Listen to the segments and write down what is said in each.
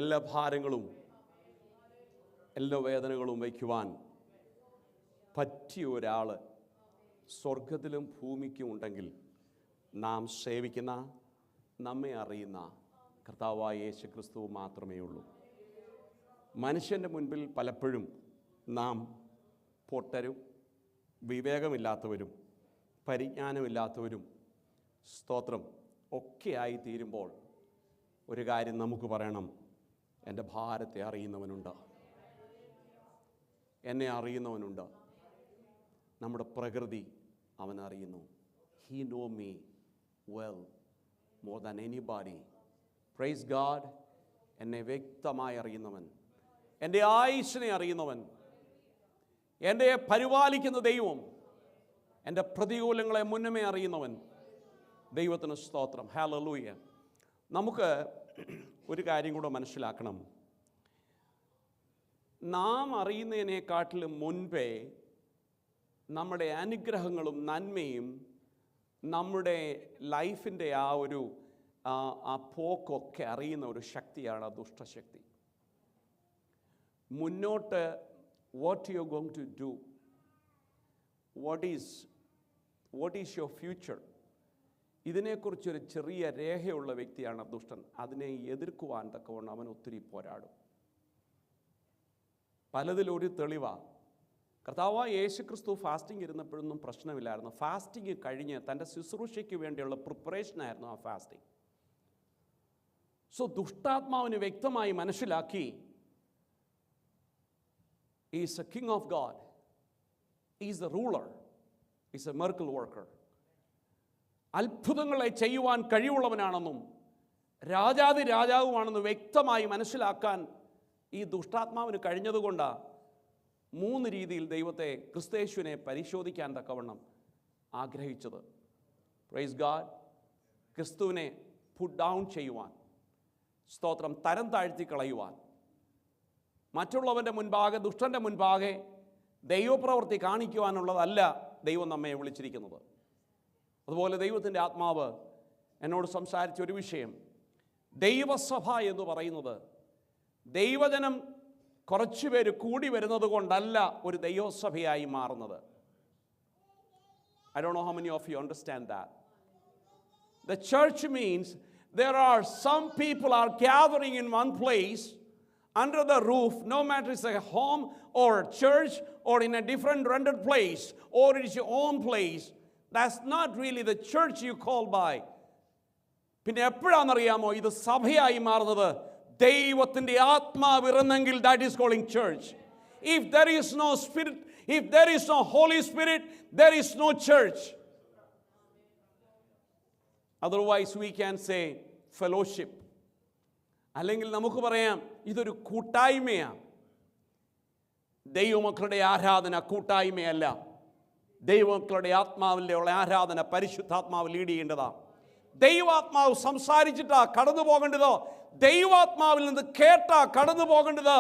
എല്ലാ ഭാരങ്ങളും എല്ലാ വേദനകളും വയ്ക്കുവാൻ പറ്റിയ ഒരാൾ സ്വർഗത്തിലും ഭൂമിക്കും ഉണ്ടെങ്കിൽ നാം സേവിക്കുന്ന, നമ്മെ അറിയുന്ന കർത്താവായ യേശു ക്രിസ്തു മാത്രമേ ഉള്ളൂ. മനുഷ്യൻ്റെ മുൻപിൽ പലപ്പോഴും നാം പൊട്ടരും വിവേകമില്ലാത്തവരും പരിജ്ഞാനമില്ലാത്തവരും സ്തോത്രം ഒക്കെയായി തീരുമ്പോൾ ഒരു കാര്യം നമുക്ക് പറയണം: എൻ്റെ ഭാരത്തെ അറിയുന്നവനുണ്ട്, എന്നെ അറിയുന്നവനുണ്ട്. നമ്മുടെ പ്രകൃതി അവൻ അറിയുന്നു. He know me well more than anybody. Praise God. എന്നെ വ്യക്തമായി അറിയുന്നവൻ, എൻ്റെ ആയുസ്സിനെ അറിയുന്നവൻ, എന്നെ പരിപാലിക്കുന്ന ദൈവം, എൻ്റെ പ്രതികൂലങ്ങളെ മുന്നമേ അറിയുന്നവൻ. ദൈവത്തിന് സ്തോത്രം. ഹല്ലേലൂയ. നമുക്ക് ഒരു കാര്യം കൂടെ മനസ്സിലാക്കണം. നാം അറിയുന്നതിനെക്കാട്ടിലും മുൻപേ നമ്മുടെ അനുഗ്രഹങ്ങളും നന്മയും നമ്മുടെ ലൈഫിൻ്റെ ആ പോക്കൊക്കെ അറിയുന്ന ഒരു ശക്തിയാണ് ദുഷ്ടശക്തി. മുന്നോട്ട് what you are going to do, what is your future, ഇതിനെക്കുറിച്ചൊരു ചെറിയ രേഖയുള്ള വ്യക്തിയാണ് ദുഷ്ടൻ. അതിനെ എതിർക്കുവാൻ തക്കവണ്ണം അവൻ ഒത്തിരി പോരാടും. പലതിലൊരു തെളിവാണ്. കർത്താവായ യേശു ക്രിസ്തു ഫാസ്റ്റിംഗ് ഇരുന്നപ്പോഴൊന്നും പ്രശ്നമില്ലായിരുന്നു. ഫാസ്റ്റിംഗ് കഴിഞ്ഞ് തൻ്റെ ശുശ്രൂഷയ്ക്ക് വേണ്ടിയുള്ള പ്രിപ്പറേഷനായിരുന്നു ആ ഫാസ്റ്റിംഗ്. സോ ദുഷ്ടാത്മാവിന് വ്യക്തമായി മനസ്സിലാക്കി, is A king of God, is A ruler, is A miracle worker. അത്ഭുതങ്ങളെ ചെയ്യുവാൻ കഴിവുള്ളവനാണെന്നും രാജാതി രാജാവുമാണെന്ന് വ്യക്തമായി മനസ്സിലാക്കാൻ ഈ ദുഷ്ടാത്മാവിന് കഴിഞ്ഞതുകൊണ്ടാണ് 3 രീതിയിൽ ദൈവത്തെ, ക്രിസ്തയേശുവിനെ പരിശോധിക്കാൻ തക്കവണ്ണം ആഗ്രഹിച്ചത്. Praise God. ക്രിസ്തുവിനെ പുട്ട് ഡൗൺ ചെയ്യുവാൻ, സ്തോത്രം, തരം താഴ്ത്തി കളയുവാൻ, മറ്റുള്ളവൻ്റെ മുൻപാകെ, ദുഷ്ടൻ്റെ മുൻപാകെ ദൈവപ്രവൃത്തി കാണിക്കുവാനുള്ളതല്ല ദൈവം നമ്മെ വിളിച്ചിരിക്കുന്നത്. അതുപോലെ ദൈവത്തിൻ്റെ ആത്മാവ് എന്നോട് സംസാരിച്ച ഒരു വിഷയം, ദൈവസഭ എന്ന് പറയുന്നത് ദൈവജനം കുറച്ചു പേര് കൂടി വരുന്നത് കൊണ്ടല്ല ഒരു ദൈവസഭയായി മാറുന്നത്. I don't know how many of you understand that. The church means there are some people are gathering in one place under the roof, no matter it's a home or a church or in a different rented place or it's your own place. That's not really the church you call by. പിന്നെ എപ്പോഴാണെന്നറിയാമോ ഇത് സഭയായി മാറുന്നത്? ദൈവത്തിൻ്റെ ആത്മാവ് ഇറങ്ങെങ്കിൽ that is calling church. If there is no spirit, if there is no Holy Spirit, there is no church. Otherwise we can say fellowship. അല്ലെങ്കിൽ നമുക്ക് പറയാം ഇതൊരു കൂട്ടായ്മയാണ്. ദൈവമക്കളുടെ ആരാധന കൂട്ടായ്മയല്ല. ദൈവമക്കളുടെ ആത്മാവിൻ്റെ ഉള്ള ആരാധന പരിശുദ്ധാത്മാവ് ലീഡ് ചെയ്യേണ്ടതാണ്. ദൈവാത്മാവ് സംസാരിച്ചിട്ടാ കടന്നു പോകേണ്ടതോ, ദൈവാത്മാവിൽ നിന്ന് കേട്ടാ കടന്നു പോകേണ്ടത്.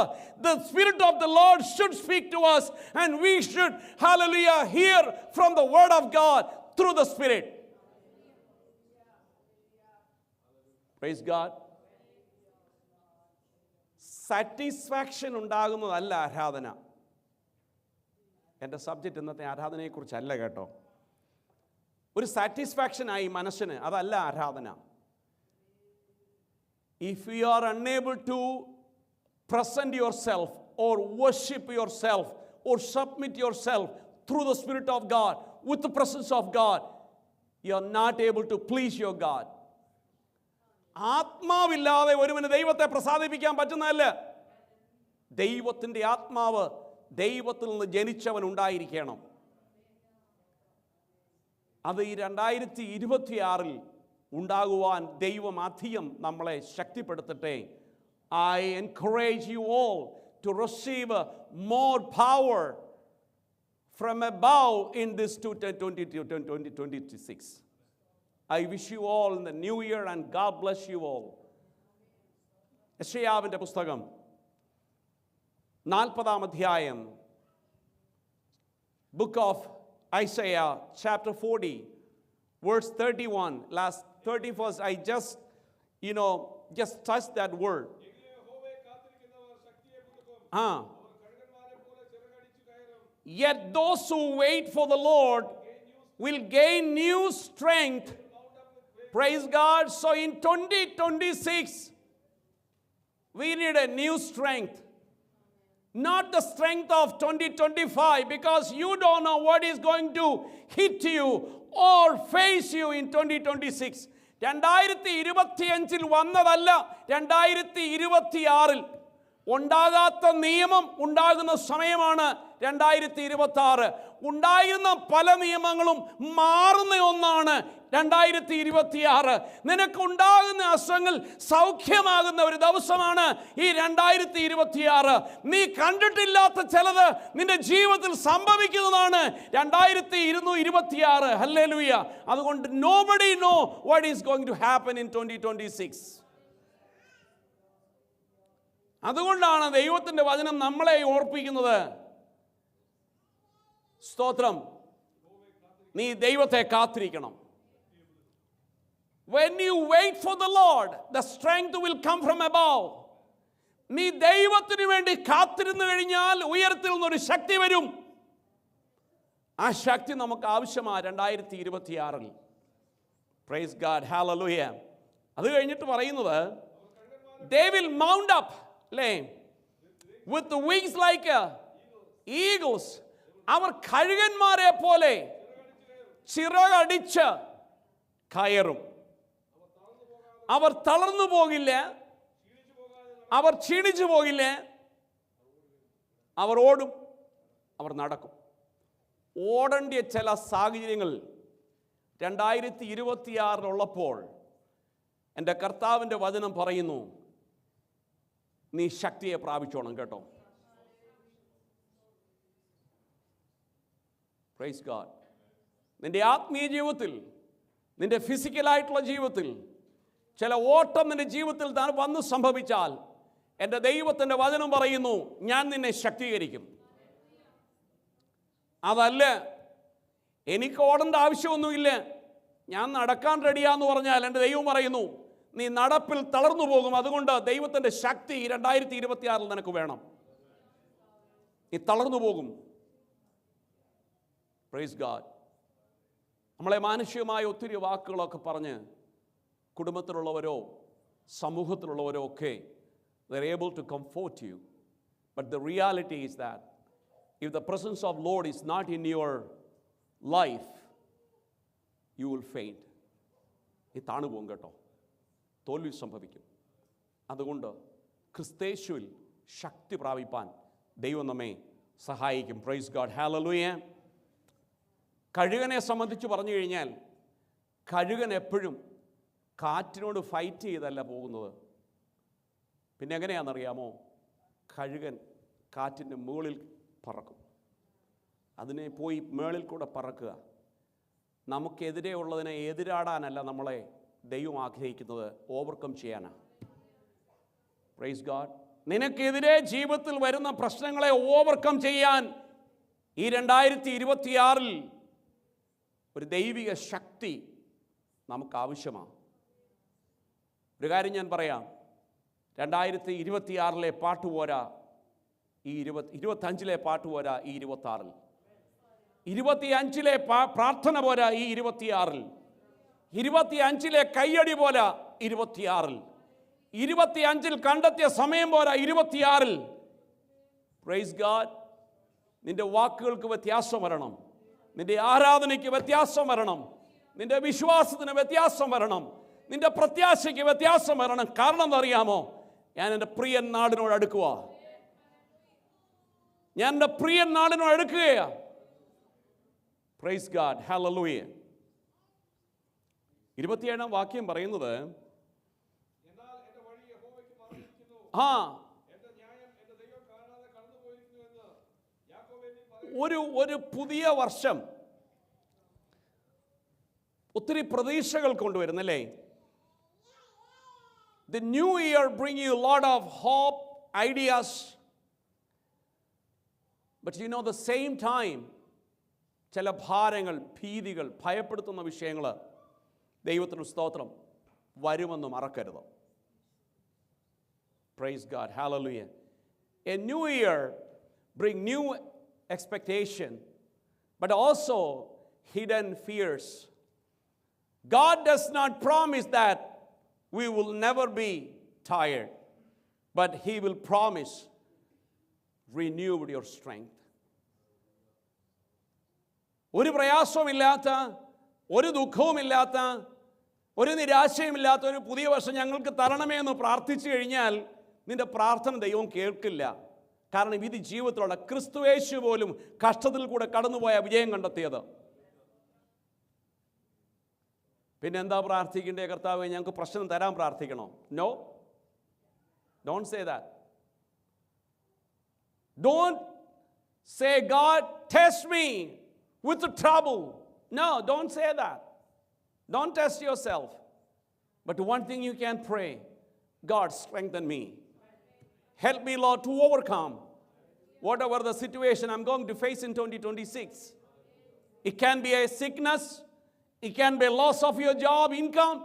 The Spirit of the Lord should speak to us and we should, hallelujah, hear from the word of God through the Spirit. Praise God. Satisfaction ഉണ്ടാകുന്നതല്ല ആരാധന. എൻ്റെ സബ്ജക്റ്റ് ഇന്നത്തെ ആരാധനയെക്കുറിച്ചല്ല കേട്ടോ. ഒരു സാറ്റിസ്ഫാക്ഷനായി മനസ്സിന്, അതല്ല ആരാധന. If you are unable to present yourself or worship yourself or submit yourself through the Spirit of God, with the presence of God, you are not able to please your God. ആത്മാവില്ലാതെ ഒരുവന് ദൈവത്തെ പ്രസാദിപ്പിക്കാൻ പറ്റുന്നതല്ല. ദൈവത്തിൻ്റെ ആത്മാവ് ദൈവത്തിൽ നിന്ന് ജനിച്ചവൻ ഉണ്ടായിരിക്കണം. അത് ഈ 2026 ഉണ്ടാകുവാൻ ദൈവം അധികം നമ്മളെ ശക്തിപ്പെടുത്തട്ടെ. I encourage you all to receive more power from above in this 2026. I wish you all in the new year and God bless you all. യെശയ്യാവിൻ്റെ പുസ്തകം 40-ാം അധ്യായം, book of Isaiah chapter 40 verse 31, last 31st, I just touched that word. Yet those who wait for the Lord will gain new strength. Praise God. So in 2026, we need a new strength. Not the strength of 2025, because you don't know what is going to hit you or face you in 2026. 2025 വന്നതല്ല 2026 ഉണ്ടാകാത്ത നിയമം ഉണ്ടാകുന്ന സമയമാണ് 2026. ഉണ്ടായിരുന്ന പല നിയമങ്ങളും മാറുന്ന ഒന്നാണ് 2026. നിനക്കുണ്ടാകുന്ന അസുഖങ്ങൾ സൗഖ്യമാകുന്ന ഒരു ദിവസമാണ് ഈ 2026. നീ കണ്ടിട്ടില്ലാത്ത ചിലത് നിന്റെ ജീവിതത്തിൽ സംഭവിക്കുന്നതാണ് 2026. ഹല്ലേലൂയ. അതുകൊണ്ട് nobody know what is going to happen in 2026. അതുകൊണ്ടാണ് ദൈവത്തിൻ്റെ വചനം നമ്മളെ ഓർപ്പിക്കുന്നത്. സ്തോത്രം. നീ ദൈവത്തെ കാത്തിരിക്കണം. When you wait for the Lord, the strength will come from above. നീ ദൈവത്തിന് വേണ്ടി കാത്തിരുന്നു കഴിഞ്ഞാൽ ഉയരത്തിൽ നിന്നൊരു ശക്തി വരും. ആ ശക്തി നമുക്ക് ആവശ്യമാണ് 2026. Praise God. Hallelujah. അത് കഴിഞ്ഞിട്ട് പറയുന്നത്, they will mount up, with the wings like eagles. അവർ കഴുകന്മാരെ പോലെ ചിറകടിച്ച് കയറും. അവർ തളർന്നു പോകില്ല, അവർ ക്ഷീണിച്ചു പോകില്ല. അവർ ഓടും, അവർ നടക്കും. ഓടേണ്ട ചില സാഹചര്യങ്ങൾ 2026 ഉള്ളപ്പോൾ എൻ്റെ കർത്താവിൻ്റെ വചനം പറയുന്നു, നീ ശക്തിയെ പ്രാപിച്ചോണം കേട്ടോ. Praise God. നിന്റെ ആത്മീയ ജീവിതത്തിൽ, നിന്റെ ഫിസിക്കലായിട്ടുള്ള ജീവിതത്തിൽ ചില ഓട്ടം നിന്റെ ജീവിതത്തിൽ വന്ന് സംഭവിച്ചാൽ എൻ്റെ ദൈവത്തിൻ്റെ വചനം പറയുന്നു, ഞാൻ നിന്നെ ശക്തീകരിക്കും. അതല്ല എനിക്ക് ഓടേണ്ട ആവശ്യമൊന്നുമില്ല, ഞാൻ നടക്കാൻ റെഡിയാന്ന് പറഞ്ഞാൽ എൻ്റെ ദൈവം പറയുന്നു, നീ നടപ്പിൽ തളർന്നു പോകും. അതുകൊണ്ട് ദൈവത്തിൻ്റെ ശക്തി 2026 നിനക്ക് വേണം. നീ തളർന്നു പോകും. Praise God. നമ്മളെ മാനുഷികമായ ഒത്തിരി വാക്കുകളൊക്കെ പറഞ്ഞ് കുടുംബത്തിലുള്ളവരോ സമൂഹത്തിലുള്ളവരോ ഒക്കെ they're able to comfort you. But the reality is that if the presence of Lord is not in your life, you will faint. നീ താണു പോകും കേട്ടോ, തോൽവി സംഭവിക്കും. അതുകൊണ്ട് ക്രിസ്തേശുവിൽ ശക്തി പ്രാപിപ്പാൻ ദൈവം നമ്മെ സഹായിക്കും. Price God. ഹല്ലേലൂയ. കഴുകനെ സംബന്ധിച്ച് പറഞ്ഞു കഴിഞ്ഞാൽ, കഴുകൻ എപ്പോഴും കാറ്റിനോട് ഫൈറ്റ് ചെയ്തല്ല പോകുന്നത്. പിന്നെ എങ്ങനെയാണെന്നറിയാമോ? കഴുകൻ കാറ്റിൻ്റെ മുകളിൽ പറക്കും. അതിനെ പോയി മേളിൽ കൂടെ പറക്കുക. നമുക്കെതിരെ ഉള്ളതിനെ എതിരാടാനല്ല നമ്മളെ ദൈവം ആഗ്രഹിക്കുന്നത്, ഓവർകം ചെയ്യാനാണ്. Praise God. നിനക്കെതിരെ ജീവിതത്തിൽ വരുന്ന പ്രശ്നങ്ങളെ ഓവർകം ചെയ്യാൻ ഈ 2026 ഒരു ദൈവിക ശക്തി നമുക്ക് ആവശ്യമാണ്. ഒരു കാര്യം ഞാൻ പറയാം, 2026 പാട്ട് പോരാ ഈ 25 പാട്ട് പോരാ ഈ 26, 25 പ്രാർത്ഥന പോരാ ഈ 26, 25 കയ്യടി പോരാ 26, 25 കണ്ടെത്തിയ സമയം പോരാ 26. Praise God. നിന്റെ വാക്കുകൾക്ക് വ്യത്യാസം വരണം, നിന്റെ ആരാധനയ്ക്ക് വ്യത്യാസം വരണം, നിന്റെ വിശ്വാസത്തിന് വ്യത്യാസം വരണം, നിന്റെ പ്രത്യാശയ്ക്ക് വ്യത്യാസം വരണം. കാരണം എന്തറിയാമോ? ഞാൻ എൻ്റെ പ്രിയൻ നാടിനോട് അടുക്കുക, ഞാൻ എൻ്റെ പ്രിയൻ നാടിനോട് അടുക്കുകയാ. Praise God. ഹല്ലേലൂയ. 27 വാക്യം പറയുന്നത്, ഒരു പുതിയ വർഷം ഒത്തിരി പ്രതീക്ഷകൾ കൊണ്ടുവരുന്നല്ലേ. The new year bring you a lot of hope, ideas, but you know the same time ചില ഭാരങ്ങൾ, ഭീതികൾ, ഭയപ്പെടുത്തുന്ന വിഷയങ്ങൾ ദൈവത്തിന് സ്തോത്രം വരുമെന്ന് മറക്കരുത്. Price God. Hallelujah. a new year bring new expectation, but also hidden fears. God does not promise that we will never be tired, but He will promise renewed your strength. ഒരു പ്രയാസവുമില്ലാത്ത, ഒരു ദുഃഖവുമില്ലാത്ത, ഒരു നിരാശയുമില്ലാത്ത ഒരു പുതിയ വർഷം ഞങ്ങൾക്ക് തരണമേ എന്ന് പ്രാർത്ഥിച്ചു കഴിഞ്ഞാൽ നിന്റെ പ്രാർത്ഥന ദൈവം കേൾക്കില്ല. കാരണം ഇത് ജീവിതത്തിലുള്ള ക്രിസ്തുയേശു പോലും കഷ്ടത്തിൽ കൂടെ കടന്നുപോയ വിജയം കണ്ടെത്തിയത്. പിന്നെ എന്താ പ്രാർത്ഥിക്കേണ്ടേ? കർത്താവേ ഞങ്ങൾക്ക് പ്രശ്നം തരാൻ പ്രാർത്ഥിക്കണോ? No, don't say that. Don't say, God, test me with the trouble. No, don't say that. Don't test yourself. But one thing you can pray, God, strengthen me. Help me, Lord, to overcome whatever the situation I'm going to face in 2026. It can be a sickness. It can be a loss of your job, income,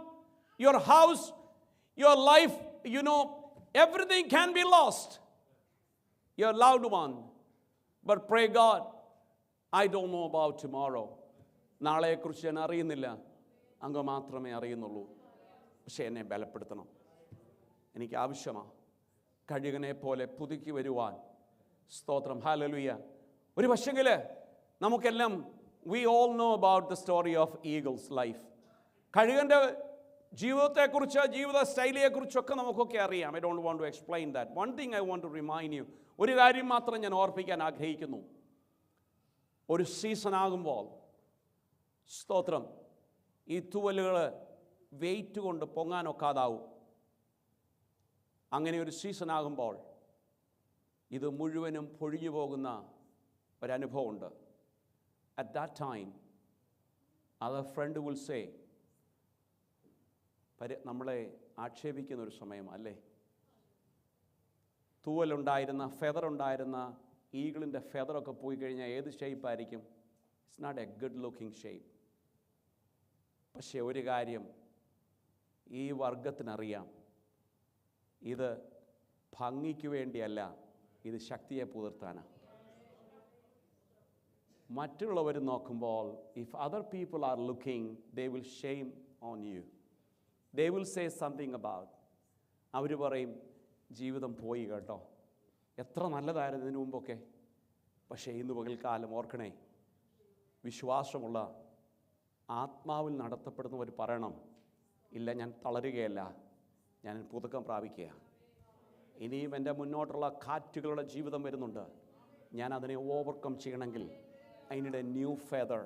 your house, your life. Everything can be lost. Your loved one. But pray, God, I don't know about tomorrow. നാളെക്കുറിച്ച് ഞാൻ അറിയുന്നില്ല, അങ്ങ് മാത്രമേ അറിയുന്നുള്ളൂ. പക്ഷേ എന്നെ ബലപ്പെടുത്തണം. എനിക്ക് ആവശ്യമാണ് കഴുകനെ പോലെ പുതുക്കി വരുവാൻ. സ്തോത്രം, ഹല്ലേലൂയ. ഒരു പക്ഷെങ്കിൽ നമുക്കെല്ലാം we all know about the story of eagle's life. കഴുകൻ്റെ ജീവിതത്തെക്കുറിച്ച്, ജീവിത ശൈലിയെക്കുറിച്ചൊക്കെ നമുക്കൊക്കെ അറിയാം. I don't want to explain that. One thing I want to remind you, ഒരു കാര്യം മാത്രം ഞാൻ ഓർപ്പിക്കാൻ ആഗ്രഹിക്കുന്നു. ഒരു സീസൺ ആകുമ്പോൾ, സ്തോത്രം, ഈ തൂവലുകൾ വെയിറ്റ് കൊണ്ട് പൊങ്ങാനൊക്കാതാവും. അങ്ങനെ ഒരു സീസൺ ആകുമ്പോൾ ഇത് മുഴുവനും പൊഴിഞ്ഞു പോകുന്ന ഒരനുഭവമുണ്ട്. At that time, our friend will say, നമ്മളെ ആക്ഷേപിക്കുന്ന ഒരു സമയം അല്ലേ? തൂവലുണ്ടായിരുന്ന, ഫെദറുണ്ടായിരുന്ന ഈഗിളിൻ്റെ ഫെദറൊക്കെ പോയി കഴിഞ്ഞാൽ ഏത് ഷേപ്പായിരിക്കും? It's not a good looking shape. പക്ഷേ ഒരു കാര്യം ഈ വർഗത്തിനറിയാം, ഇത് ഭംഗിക്ക് വേണ്ടിയല്ല, ഇത് ശക്തിയെ പുലർത്താനാണ്. മറ്റുള്ളവർ നോക്കുമ്പോൾ, if other people are looking, they will shame on you. They will say something about. അവർ പറയും, ജീവിതം പോയി കേട്ടോ, എത്ര നല്ലതായിരുന്നു ഇതിനു മുമ്പൊക്കെ. പക്ഷേ ഇന്ന് പകൽക്കാലം ഓർക്കണേ, വിശ്വാസമുള്ള ആത്മാവിൽ നടത്തപ്പെടുന്നവർ പറയണം, ഇല്ല, ഞാൻ തളരുകയല്ല, ഞാൻ പുതുക്കം പ്രാപിക്കുക. ഇനിയും എൻ്റെ മുന്നോട്ടുള്ള കാറ്റുകളുടെ ജീവിതം വരുന്നുണ്ട്. ഞാൻ അതിനെ ഓവർകം ചെയ്യണമെങ്കിൽ I need a new feather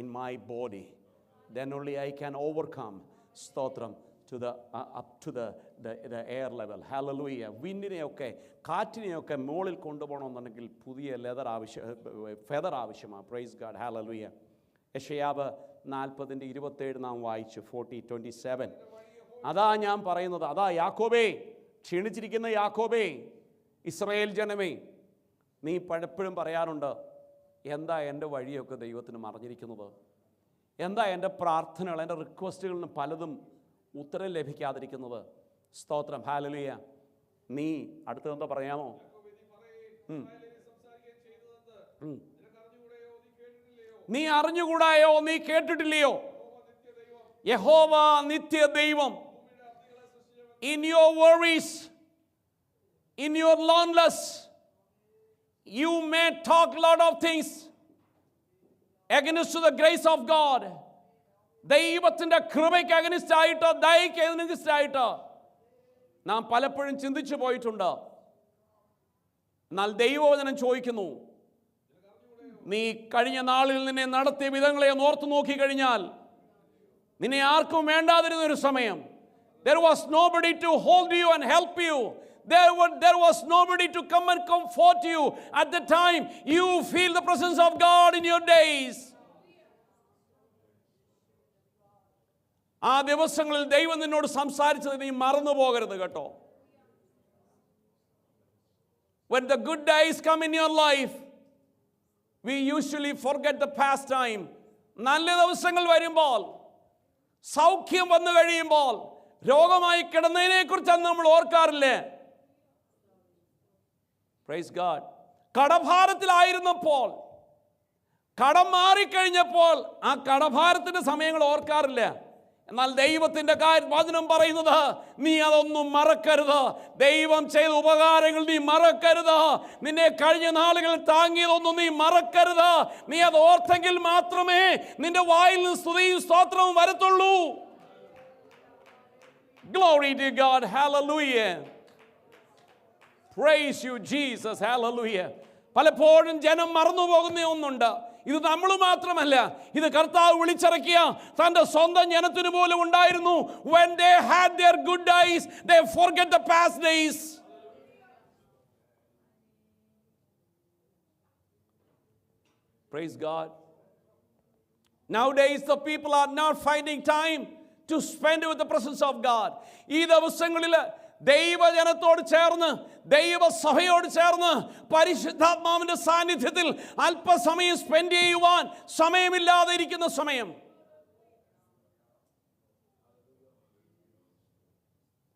in my body. Then only I can overcome. Stotram to the up to the air level. Hallelujah. വിൻഡിനെയൊക്കെ, കാറ്റിനെയൊക്കെ മുകളിൽ കൊണ്ടുപോകണമെന്നുണ്ടെങ്കിൽ പുതിയ ഫെദർ ആവശ്യമാണ്. Price God, hallelujah. യെശയ്യാവ് 40:27 നാം വായിച്ചു. 40:27. അതാ ഞാൻ പറയുന്നത്, അതാ യാക്കോബേ, ക്ഷീണിച്ചിരിക്കുന്ന യാക്കോബേ, ഇസ്രായേൽ ജനമേ, നീ പലപ്പോഴും പറയാറുണ്ട്, എന്താ എൻ്റെ വഴിയൊക്കെ ദൈവത്തിന് മറഞ്ഞിരിക്കുന്നത്? എന്താ എൻ്റെ പ്രാർത്ഥനകൾ, എൻ്റെ റിക്വസ്റ്റുകളിന് പലതും ഉത്തരം ലഭിക്കാതിരിക്കുന്നത്? സ്തോത്രം, ഹല്ലേലൂയ. നീ അടുത്തതെന്താ പറയാമോ? നീ അറിഞ്ഞുകൂടായോ, നീ കേട്ടിട്ടില്ലയോ? യഹോവ നിത്യ ദൈവം. In your worries, in your loneliness, you may talk a lot of things against the grace of God. ദൈവത്തിൻ്റെ കൃപയ്ക്ക് അഗനിസ്റ്റ് ആയിട്ടോ, ദയയ്ക്ക് അഗനിസ്റ്റ് ആയിട്ടോ നാം പലപ്പോഴും ചിന്തിച്ചു പോയിട്ടുണ്ട്. എന്നാൽ ദൈവവചനം ചോദിക്കുന്നു, നീ കഴിഞ്ഞ നാളിൽ നിന്നെ നടത്തിയ വിധങ്ങളെ ഓർത്തു നോക്കിക്കഴിഞ്ഞാൽ നിന്നെ ആർക്കും വേണ്ടാതിരുന്നൊരു സമയം. There was nobody to hold you and help you. There was nobody to come and comfort you at the time you feel the presence of God in your days. ആ ദിവസങ്ങളിൽ ദൈവം നിന്നോട് സംസാരിച്ചത് നീ മറന്നു പോകരുത് കേട്ടോ. When the good days come in your life, we usually forget the past time. നല്ല ദിവസങ്ങൾ വരുമ്പോൾ, സൗഖ്യം വന്നു കഴിയുമ്പോൾ, രോഗമായി കിടന്നതിനെ കുറിച്ച് നമ്മൾ ഓർക്കാറില്ലേ? Praise God. കടഭാരത്തിലായിരുന്നപ്പോൾ, കടം മാറിക്കഴിഞ്ഞപ്പോൾ ആ കടഭാരത്തിൻ്റെ സമയങ്ങൾ ഓർക്കാറില്ല. എന്നാൽ ദൈവത്തിൻ്റെ വചനം പറയുന്നത് നീ അതൊന്നും മറക്കരുത്. ദൈവം ചെയ്ത ഉപകാരങ്ങൾ നീ മറക്കരുത്. നിന്നെ കഴിഞ്ഞ നാളുകളിൽ താങ്ങിയതൊന്നും നീ മറക്കരുത്. നീ അത് ഓർത്തെങ്കിൽ മാത്രമേ നിന്റെ വായിൽ നിന്ന് സ്തുതിയും സ്തോത്രവും വരത്തുള്ളൂ. Glory to God. Hallelujah. Praise you Jesus. Hallelujah. പലപ്പോഴും ജനം മറന്നുപോകുന്ന ഒന്നുണ്ട്. ഇത് നമ്മൾ മാത്രമല്ല, ഇത് കർത്താവ് വിളിച്ചിറക്കിയ തൻ്റെ സ്വന്തം ജനത്തിനു പോലും ഉണ്ടായിരുന്നു. When they had their good days, they forget the past days. Praise God. Nowadays the people are not finding time to spend with the presence of God. ഈ ദിവസങ്ങളിൽ ദൈവജനത്തോട് ചേർന്ന്, ദൈവസഭയോട് ചേർന്ന് പരിശുദ്ധാത്മാവിൻ്റെ സാന്നിധ്യത്തിൽ അല്പസമയം സ്പെൻഡ് ചെയ്യുവാൻ സമയമില്ലാതെ ഇരിക്കുന്ന സമയം.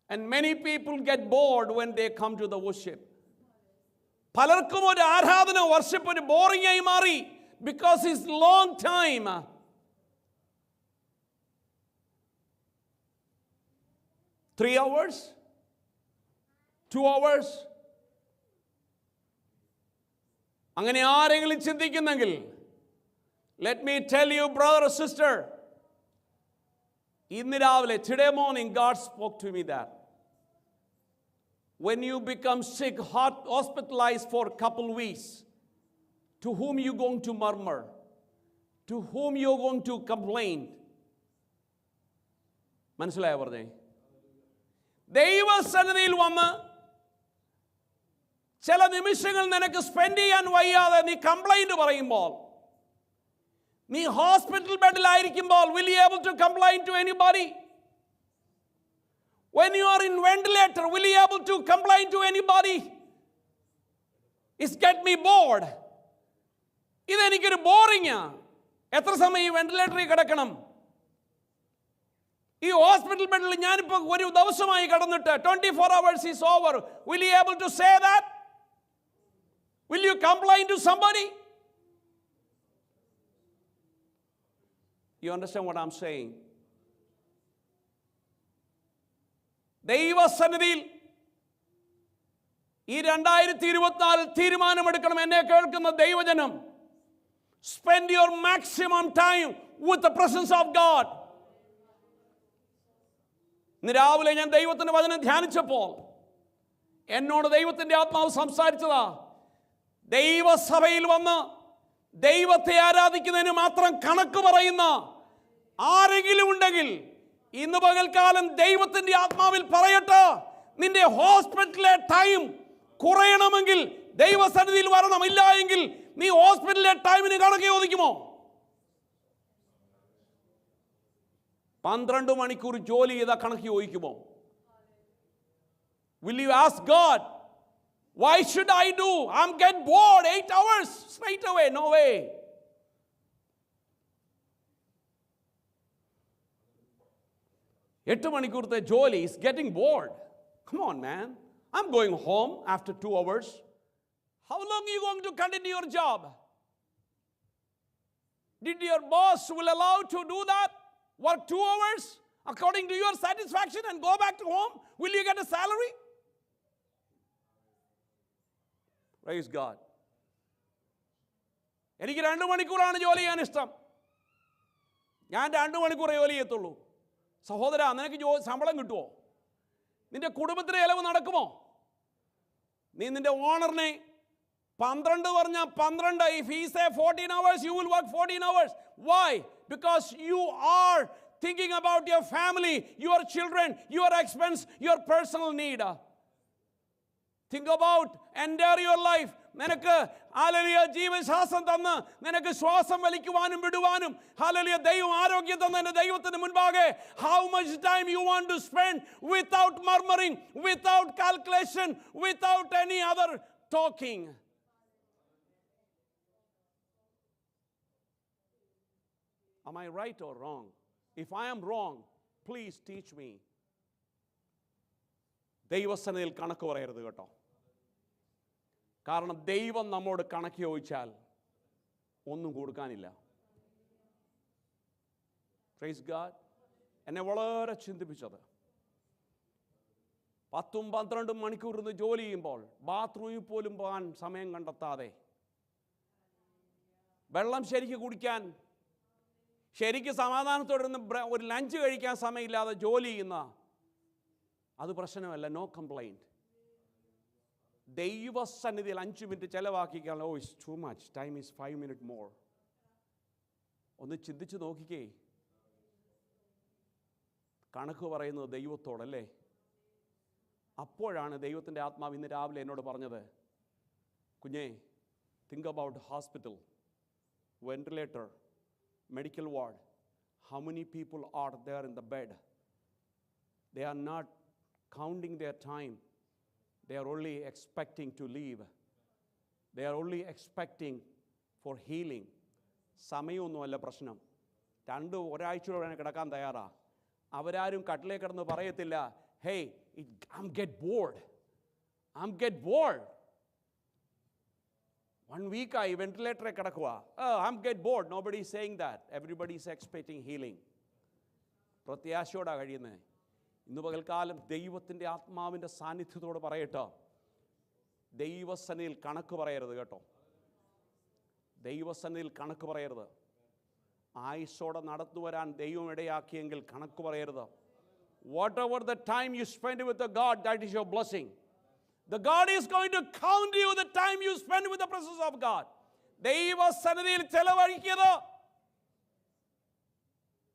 And many people get bored when they come to the worship. പലർക്കും ഒരു ആരാധന, വർഷിപ്പ് ഒരു ബോറിംഗ് ആയി മാറി. Because it's long time. Three hours? 2 hours? അങ്ങനെ ആരെങ്കിലും ചിന്തിക്കുന്നെങ്കിൽ, let me tell you brother or sister, ഇന്ന് രാവിലെ, today morning God spoke to me that when you become sick, hospitalized for a couple weeks, to whom you going to murmur? To whom you going to complain? മനസ്സിലായോ പറഞ്ഞേ? ദൈവസന്നിധിയിൽ വന്ന് ചില നിമിഷങ്ങൾ നിനക്ക് spend ചെയ്യാൻ വയ്യാതെ നീ കംപ്ലൈന്റ് പറയുമ്പോൾ, നീ hospital ബെഡിലായിരിക്കുമ്പോൾ, will you able to complain to anybody? When you are in ventilator, will you able to complain to anybody? It's get me bored. ഇതെനിക്കൊരു ബോറിങ്ങാ. എത്ര സമയം ഈ വെന്റിലേറ്ററിൽ കിടക്കണം? ഈ ഹോസ്പിറ്റൽ ബെഡിൽ ഞാനിപ്പോൾ ഒരു ദിവസമായി കിടന്നിട്ട് 24 hours is over. Will you able to say that? Will you complain to somebody? You understand what I'm saying? ദൈവസന്നിധിയിൽ ഈ 2024 തീരുമാനമെടുക്കണം. എന്നെ കേൾക്കുന്ന ദൈവജനം, spend your maximum time with the presence of God. ഇന്ന് രാവിലെ ഞാൻ ദൈവത്തിൻ്റെ വചനം ധ്യാനിച്ചപ്പോൾ എന്നോട് ദൈവത്തിൻ്റെ ആത്മാവ് സംസാരിച്ചതാ, ദൈവസഭയിൽ വന്ന് ദൈവത്തെ ആരാധിക്കുന്നതിന് മാത്രം കണക്ക് പറയുന്ന ആരെങ്കിലും ഉണ്ടെങ്കിൽ ഇന്ന് പകൽക്കാലം ദൈവത്തിൻ്റെ ആത്മാവിൽ പറയട്ടെ, നിന്റെ ഹോസ്പിറ്റലിലെ ടൈം കുറയണമെങ്കിൽ ദൈവസന്നിധിയിൽ വരണം. ഇല്ല എങ്കിൽ നീ ഹോസ്പിറ്റലിലെ ടൈമിന് കണക്ക് ചോദിക്കുമോ? 12 മണിക്കൂർ ജോലി ചെയ്താൽ കണക്ക് ചോദിക്കുമോ? Will you ask God, why should I do? I'm get bored 8 hours straight away. No way. എട്ട് മണിക്കൂറത്തെ ജോലി is getting bored. Come on man, I'm going home after 2 hours. How long are you going to continue your job? Did your boss will allow to do that? Work 2 hours according to your satisfaction and go back to home? Will you get a salary? Praise God. എനിക്ക് 2 മണിക്കൂറാണ് ജോലി ചെയ്യാൻ ഇഷ്ടം. ഞാൻ 2 മണിക്കൂർ ജോലി ചെയ്യത്തുള്ളൂ. സഹോദരാ, നിനക്ക് ശമ്പളം കിട്ടുമോ? നിന്റെ കുടുംബത്തിന് ചെലവ് നടക്കുമോ? നീ നിന്റെ ഓണറിനെ 12 പറഞ്ഞാൽ 12, if he say 14 hours, you will work 14 hours. Why? Because you are thinking about your family, your children, your expense, your personal need. Think about entire your life. നിനക്ക് ഹല്ലേലൂയ ജീവശ്വാസം തന്ന് നിനക്ക് ശ്വാസം വലിക്കുവാനും വിടുവാനും ഹല്ലേലൂയ ദൈവം ആരോഗ്യം തന്നതിന്റെ ദൈവത്തിന് മുൻപാകെ how much time you want to spend without murmuring, without calculation, without any other talking? Am I right or wrong? If I am wrong, please teach me. ദൈവസന്നിധിയിൽ കണക്ക് പറയരുത് കേട്ടോ. കാരണം ദൈവം നമ്മോട് കണക്ക് ചോദിച്ചാൽ ഒന്നും കൊടുക്കാനില്ല. Praise God. എന്നെ വളരെ ചിന്തിപ്പിച്ചത്, 10-12 മണിക്കൂർ ഇരുന്ന് ജോലി ചെയ്യുമ്പോൾ ബാത്റൂമിൽ പോലും പോകാൻ സമയം കണ്ടെത്താതെ, വെള്ളം ശരിക്ക് കുടിക്കാൻ, ശരിക്ക് സമാധാനത്തോടെ ഇരുന്ന് ഒരു ലഞ്ച് കഴിക്കാൻ സമയമില്ലാതെ ജോലി ചെയ്യുന്ന, അത് പ്രശ്നമല്ല, നോ കംപ്ലൈൻറ്റ്. ദൈവസന്നിധിയിൽ 5 മിനിറ്റ് ചിലവാക്കിക്കാൻ, oh it's too much, time is 5 minute more. ഒന്ന് ചിന്തിച്ച് നോക്കിക്കേ, കണക്ക് പറയുന്നത് ദൈവത്തോടല്ലേ? അപ്പോഴാണ് ദൈവത്തിൻ്റെ ആത്മാവ് ഇന്ന് രാവിലെ എന്നോട് പറഞ്ഞത്, കുഞ്ഞേ, think about hospital, ventilator, medical ward, how many people are there in the bed? They are not counting their time. They are only expecting to leave. They are only expecting for healing. സമയമൊന്നുമല്ല പ്രശ്നം. ഒരാഴ്ചയോടെ കിടക്കാൻ തയ്യാറാ. അവരാരും കട്ടിലേ കിടന്ന് പറയത്തില്ല, hey, I'm get bored. I'm get bored. 1 week ആയി വെന്റിലേറ്ററിൽ കിടക്കുക. I'm get bored. Nobody is saying that. Everybody is expecting healing. പ്രത്യാശയോടാണ് കഴിയുന്നത്. ഇന്ന് പകൽക്കാലം ദൈവത്തിൻ്റെ ആത്മാവിൻ്റെ സാന്നിധ്യത്തോട് പറയട്ടോ, ദൈവസന്നിധിയിൽ കണക്ക് പറയരുത് കേട്ടോ. ദൈവസന്നിധിയിൽ കണക്ക് പറയരുത്. ആയുസ്സോടെ നടന്നു വരാൻ ദൈവം ഇടയാക്കിയെങ്കിൽ കണക്ക് പറയരുത്. Whatever the time you spend with the God, that is your blessing. The God is going to count you the time you spend with the presence of God. ദൈവസന്നിധിയിൽ ചെലവഴിക്കുന്നത്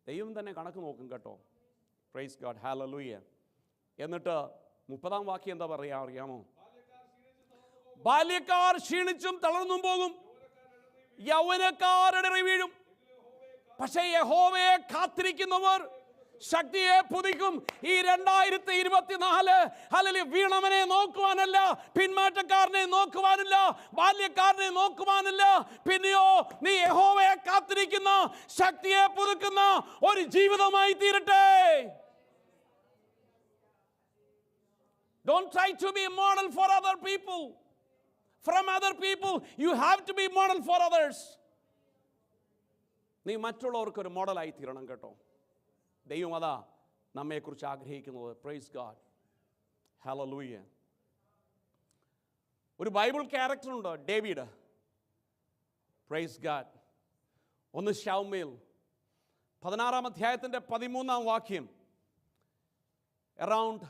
ദൈവം തന്നെ കണക്ക് നോക്കും കേട്ടോ. Price God, hallelujah. എന്നിട്ട് 30-ാം വാക്യം എന്താ പറയാ അറിയാമോ? ബാല്യക്കാർ ക്ഷീണിച്ചും തളർന്നും പോകും, യൗവനക്കാർ ഇടറി വീഴും. പക്ഷേ യഹോവയെ കാത്തിരിക്കുന്നവർ ശക്തിയെ പുതുക്കും. ഈ 2024 ഹല്ലേലൂയ, വീണവനെ നോക്കുവാനല്ല, പിന്മാറ്റക്കാരനെ നോക്കുവാനല്ല, ബാല്യക്കാരനെ നോക്കുവാനല്ല, പിന്നെയോ നീ യഹോവയെ കാത്തിരിക്കുന്ന, ശക്തിയെ പുതുക്കുന്ന ഒരു ജീവിതമായി തീരട്ടെ. Don't try to be a model for other people. From other people, you have to be model for others. നീ മറ്റുള്ളവർക്കൊരു മോഡലായി തീരണം കേട്ടോ. ദൈവം അതാ നമ്മെക്കുറിച്ച് ആഗ്രഹിക്കുന്നത്. Price God, hallelujah. ഒരു ബൈബിൾ ക്യാരക്ടറുണ്ട്, ഡേവിഡ്. Praise God. 1 ശമൂവേൽ 16-ാം അധ്യായത്തിൻ്റെ 13-ാം വാക്യം. അറൗണ്ട്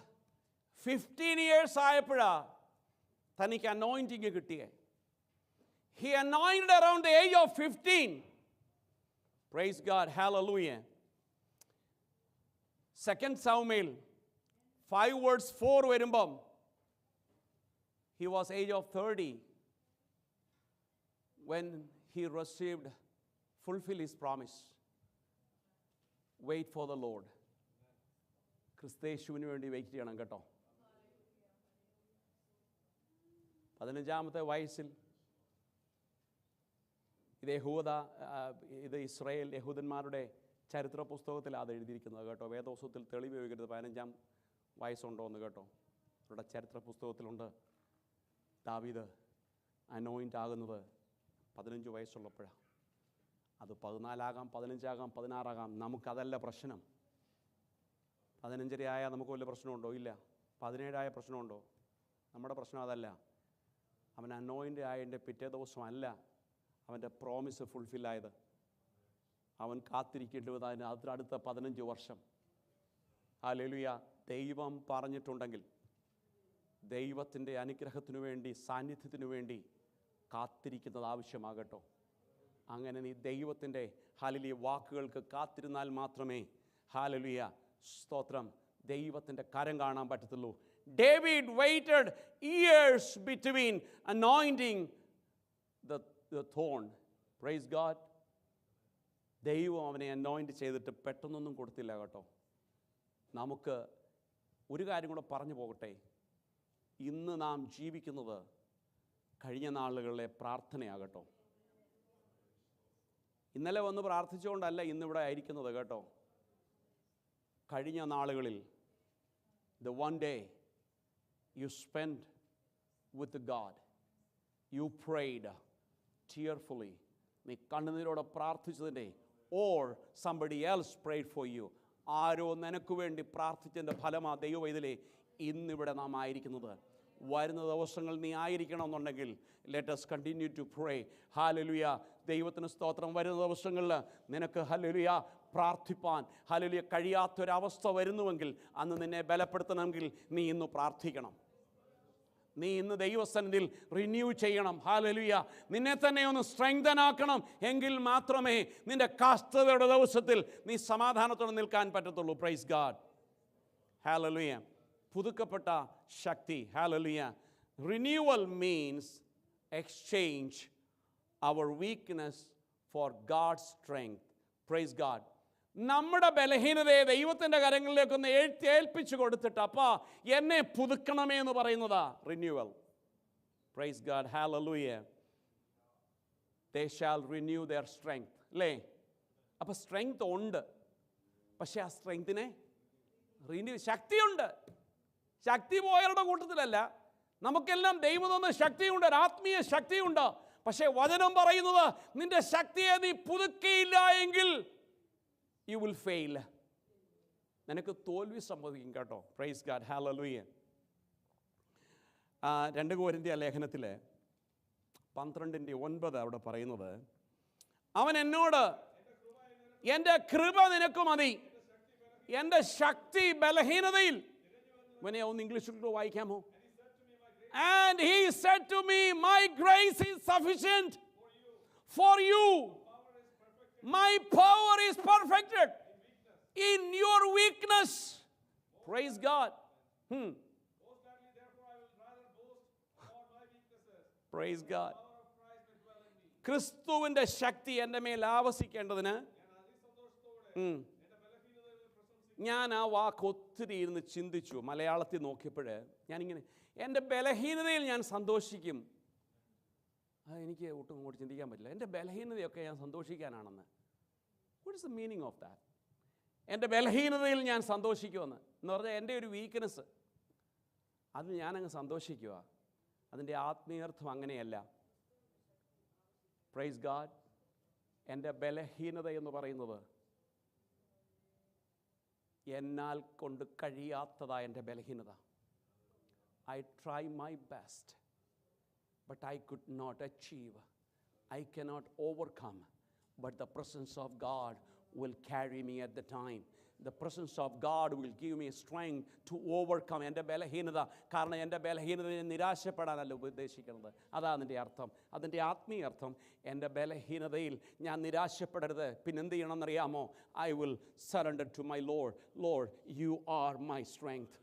15 years ആയപ്പോഴാ തനിക്ക് അനോയിൻറ്റിങ് കിട്ടിയേ. He anointed around the age of 15. Praise God, hallelujah. 2 Samuel 5:4 വരുമ്പം he was age of 30 when he received, fulfill his promise. Wait for the Lord. ക്രിസ്തയേശുവിന് വേണ്ടി wait ചെയ്യണം കേട്ടോ. 15-ാമത്തെ വയസ്സിൽ ഇത് ഇസ്രായേൽ യഹൂദന്മാരുടെ ചരിത്ര പുസ്തകത്തിലാണ് അത് എഴുതിയിരിക്കുന്നത് കേട്ടോ. വേദോസത്തിൽ തെളിവ് ഉപയോഗിക്കരുത് 15-ാം വയസ്സുണ്ടോ എന്ന് കേട്ടോ. അവരുടെ ചരിത്ര പുസ്തകത്തിലുണ്ട്. ദാവീദ് അനോയിൻ്റ് ആകുന്നത് 15 വയസ്സുള്ളപ്പോഴാണ്. അത് 14 ആകാം, 15 ആകാം, 16 ആകാം. നമുക്കതല്ല പ്രശ്നം. 15 ആയാൽ നമുക്ക് വല്ല പ്രശ്നമുണ്ടോ? ഇല്ല. 17 ആയ പ്രശ്നമുണ്ടോ? നമ്മുടെ പ്രശ്നം അതല്ല. അവൻ അനോയിൻ്റ് ആയതിൻ്റെ പിറ്റേ ദിവസമല്ല അവൻ്റെ പ്രോമിസ് ഫുൾഫില്ലായത്. അവൻ കാത്തിരിക്കേണ്ടത് അടുത്ത 15 വർഷം. ഹല്ലേലൂയ. ദൈവം പറഞ്ഞിട്ടുണ്ടെങ്കിൽ ദൈവത്തിൻ്റെ അനുഗ്രഹത്തിനു വേണ്ടി, സാന്നിധ്യത്തിനു വേണ്ടി കാത്തിരിക്കുന്നത് ആവശ്യമാകട്ടോ. അങ്ങനെ നീ ദൈവത്തിൻ്റെ ഹല്ലേലൂയ വാക്കുകൾക്ക് കാത്തിരുന്നാൽ മാത്രമേ ഹല്ലേലൂയ സ്തോത്രം ദൈവത്തിൻ്റെ കരം കാണാൻ പറ്റത്തുള്ളൂ. David waited years between anointing the thorn. Praise God. ദൈവം അവനെ അനോയിൻ്റ് ചെയ്തിട്ട് പെട്ടെന്നൊന്നും കൊടുത്തില്ല കേട്ടോ. നമുക്ക് ഒരു കാര്യം കൂടെ പറഞ്ഞു പോകട്ടെ. ഇന്ന് നാം ജീവിക്കുന്നത് കഴിഞ്ഞ നാളുകളിലെ പ്രാർത്ഥനയാകട്ടോ. ഇന്നലെ വന്ന് പ്രാർത്ഥിച്ചുകൊണ്ടല്ല ഇന്നിവിടെ ആയിരിക്കുന്നത് കേട്ടോ. കഴിഞ്ഞ നാളുകളിൽ the one day you spend with God, you prayed tearfully, നീ കണ്ണുനീരോടെ പ്രാർത്ഥിച്ചതിൻ്റെ, or somebody else prayed for you, ആരോ നിനക്ക് വേണ്ടി പ്രാർത്ഥിച്ചതിൻ്റെ ഫലമാ ദൈവവൈതലേ ഇന്നിവിടെ നാം ആയിരിക്കുന്നത്. വരുന്ന ദിവസങ്ങൾ നീ ആയിരിക്കണമെന്നുണ്ടെങ്കിൽ let us continue to pray. Hallelujah, ദൈവത്തിന് സ്തോത്രം. വരുന്ന ദിവസങ്ങളിൽ നിനക്ക് ഹല്ലേലൂയ പ്രാർത്ഥിപ്പാൻ ഹല്ലേലൂയ കഴിയാത്തൊരവസ്ഥ വരുന്നുവെങ്കിൽ, അന്ന് നിന്നെ ബലപ്പെടുത്തണമെങ്കിൽ നീ ഇന്ന് പ്രാർത്ഥിക്കണം. നീ ഇന്ന് ദൈവസന്നിധിയിൽ റിന്യൂ ചെയ്യണം. ഹല്ലേലൂയ, നിന്നെ തന്നെ ഒന്ന് സ്ട്രെങ്തൻ ആക്കണം. എങ്കിൽ മാത്രമേ നിന്റെ കഷ്ടതയുടെ ദിവസത്തിൽ നീ സമാധാനത്തോടെ നിൽക്കാൻ പറ്റത്തുള്ളൂ. Praise God. ഹല്ലേലൂയ. പുതുക്കപ്പെട്ട ശക്തി. Hallelujah. Renewal means exchange our weakness for God's strength. Praise God. നമ്മുടെ ബലഹീനതയെ ദൈവത്തിൻ്റെ കരങ്ങളിലേക്കൊന്ന് ഏൽപ്പിച്ചു കൊടുത്തിട്ട്, അപ്പാ എന്നെ പുതുക്കണമേ എന്ന് പറയുന്നതാ renewal. Praise God. Hallelujah. They shall renew their strength. അല്ലേ? അപ്പോൾ സ്ട്രെങ്ത് ഉണ്ട്, പക്ഷേ ആ സ്ട്രെങ്തിനെ ശക്തിയുണ്ട്. ശക്തി പോയവരുടെ കൂട്ടത്തിലല്ല. നമുക്കെല്ലാം ദൈവം തന്ന ശക്തിയുണ്ട്, ഒരു ആത്മീയ ശക്തിയുണ്ട്. പക്ഷേ വചനം പറയുന്നത്, നിന്റെ ശക്തിയെ നീ പുതുക്കിയില്ല എങ്കിൽ you will fail. നിനക്ക് തോൽവി സംഭവിക്കും കേട്ടോ. Price God. ഹല്ലേലൂയ. 2 കൊരിന്ത്യർ ലേഖനത്തിൽ 12:9 അവിടെ പറയുന്നത്, അവൻ എന്നോട്, എൻ്റെ കൃപ നിനക്ക് മതി, എൻ്റെ ശക്തി ബലഹീനതയിൽ. ഇവനെ ഒന്ന് ഇംഗ്ലീഷിൽ വായിക്കാമോ? And he said to me, my grace is sufficient for you. My power is perfected in your weakness. Praise God. Praise God. ക്രിസ്തുവിൻ്റെ ശക്തി എൻ്റെ മേൽ ആവസിക്കേണ്ടതിന് ഞാൻ ആ വാക്ക് ഒത്തിരി ഇരുന്ന് ചിന്തിച്ചു. മലയാളത്തിൽ നോക്കിയപ്പോൾ ഞാനിങ്ങനെ, എൻ്റെ ബലഹീനതയിൽ ഞാൻ സന്തോഷിക്കും. എനിക്ക് ഒട്ടും അങ്ങോട്ട് ചിന്തിക്കാൻ പറ്റില്ല. എൻ്റെ ബലഹീനതയൊക്കെ ഞാൻ സന്തോഷിക്കാനാണെന്ന്. What is the meaning of that? എൻ്റെ ബലഹീനതയിൽ ഞാൻ സന്തോഷിക്കുമെന്ന് എന്ന് പറഞ്ഞാൽ എൻ്റെ ഒരു വീക്ക്നെസ്, അത് ഞാനങ്ങ് സന്തോഷിക്കുക. അതിൻ്റെ ആത്മീയർത്ഥം അങ്ങനെയല്ല. Praise God. എൻ്റെ ബലഹീനത എന്ന് പറയുന്നത് എന്നാൽ കൊണ്ട് കഴിയാത്തതായ എൻ്റെ ബലഹീനത. I try my best, but I could not achieve. I cannot overcome, but the presence of God will carry me at the time. The presence of God will give me strength to overcome എൻ്റെ ബലഹീനത. കാരണം എൻ്റെ ബലഹീനതയെ നിരാശപ്പെടാനല്ല ഉദ്ദേശിക്കുന്നത്. അതാണ് അതിൻ്റെ അർത്ഥം. അതിൻ്റെ ആത്മീയ അർത്ഥം, എൻ്റെ ബലഹീനതയിൽ ഞാൻ നിരാശപ്പെടരുത്. പിന്നെന്ത് ചെയ്യണമെന്നറിയാമോ? I will surrender to my Lord. Lord, you are my strength.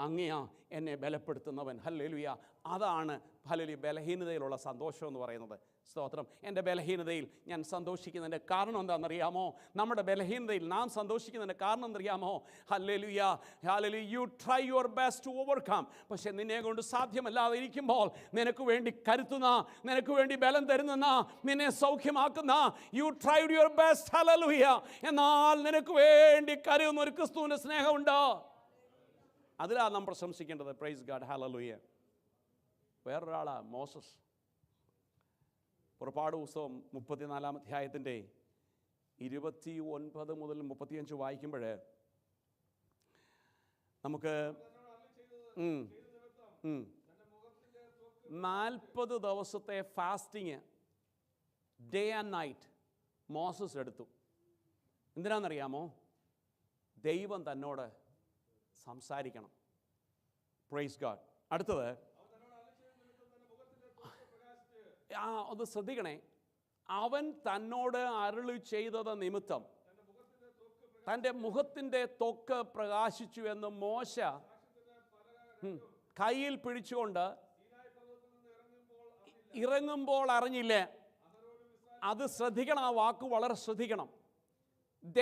അങ്ങയാ എന്നെ ബലപ്പെടുത്തുന്നവൻ. ഹല്ലേലൂയ. അതാണ് ഹല്ലേലൂയ ബലഹീനതയിലുള്ള സന്തോഷം എന്ന് പറയുന്നത്. സ്തോത്രം. എൻ്റെ ബലഹീനതയിൽ ഞാൻ സന്തോഷിക്കുന്നതിൻ്റെ കാരണം എന്താണെന്നറിയാമോ? നമ്മുടെ ബലഹീനതയിൽ നാം സന്തോഷിക്കുന്നതിൻ്റെ കാരണം എന്നറിയാമോ? Hallelujah. Hallelujah. You try your best to overcome. പക്ഷേ നിന്നെ കൊണ്ട് സാധ്യമല്ലാതെ ഇരിക്കുമ്പോൾ നിനക്ക് വേണ്ടി കരുത്തുന്ന, നിനക്ക് വേണ്ടി ബലം തരുന്ന, നിന്നെ സൗഖ്യമാക്കുന്ന, you tried your best. Hallelujah. എന്നാൽ നിനക്ക് വേണ്ടി കരുതുന്ന ഒരു ക്രിസ്തുവിൻ്റെ സ്നേഹമുണ്ട്. അതിലാണ് നാം പ്രശംസിക്കേണ്ടത്. Praise God. ഹല്ലേലൂയ. വേറൊരാളാ മോസസ്. പുറപ്പാട് പുസ്തകം 34-ാം അധ്യായത്തിൻ്റെ 29 മുതൽ 35 വായിക്കുമ്പോൾ നമുക്ക് 40 ദിവസത്തെ fasting day and night Moses എടുത്തു. എന്തിനാണെന്നറിയാമോ? ദൈവം തന്നോട് സംസാരിക്കണം. Praise God. അടുത്തത് ഒന്ന് ശ്രദ്ധിക്കണേ. അവൻ തന്നോട് അരുളി ചെയ്തത് നിമിത്തം തൻ്റെ മുഖത്തിൻ്റെ ത്വക്ക് പ്രകാശിച്ചു എന്ന് മോശ കയ്യിൽ പിടിച്ചുകൊണ്ട് ഇറങ്ങുമ്പോൾ അറിഞ്ഞില്ലേ? അത് ശ്രദ്ധിക്കണം. ആ വാക്ക് വളരെ ശ്രദ്ധിക്കണം.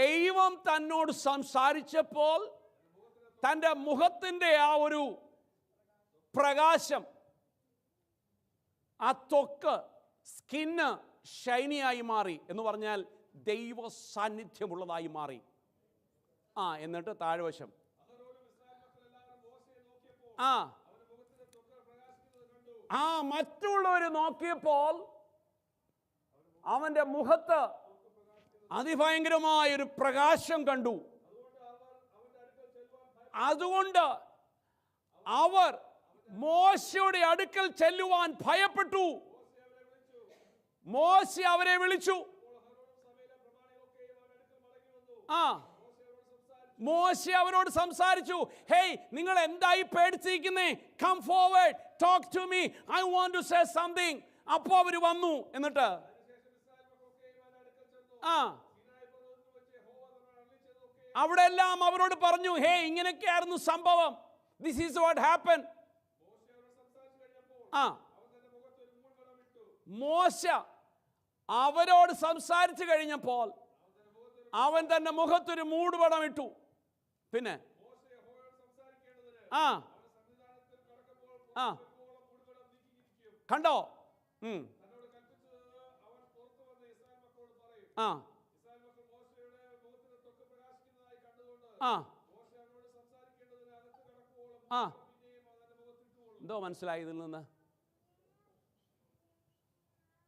ദൈവം തന്നോട് സംസാരിച്ചപ്പോൾ തൻ്റെ മുഖത്തിൻ്റെ ആ ഒരു പ്രകാശം, ആ ത്വക്ക്, സ്കിന്ന് ഷൈനിയായി മാറി എന്ന് പറഞ്ഞാൽ ദൈവ സാന്നിധ്യമുള്ളതായി മാറി. എന്നിട്ട് താഴ്വശം മറ്റുള്ളവർ നോക്കിയപ്പോൾ അവൻ്റെ മുഖത്ത് അതിഭയങ്കരമായൊരു പ്രകാശം കണ്ടു. അതുകൊണ്ട് അവർ മോശയുടെ അടുക്കൽ ചെല്ലുവാൻ ഭയപ്പെട്ടു. മോശ അവരെ വിളിച്ചു. മോശ അവരോട് സംസാരിച്ചു. ഹേയ്, നിങ്ങൾ എന്തായി പേടിച്ചിരിക്കുന്നേ? Come forward, talk to me, I want to say something. അപ്പോ അവർ വന്നു. എന്നിട്ട് അവിടെ എല്ലാം അവരോട് പറഞ്ഞു, ഹേ, ഇങ്ങനെയൊക്കെയായിരുന്നു സംഭവം. This is what happen. മോശ അവരോട് സംസാരിച്ചു കഴിഞ്ഞപ്പോൾ അവൻ തന്റെ മുഖത്തൊരു മൂടുപടം ഇട്ടു. പിന്നെ കണ്ടോ? എന്തോ മനസ്സിലായി ഇതിൽ നിന്ന്?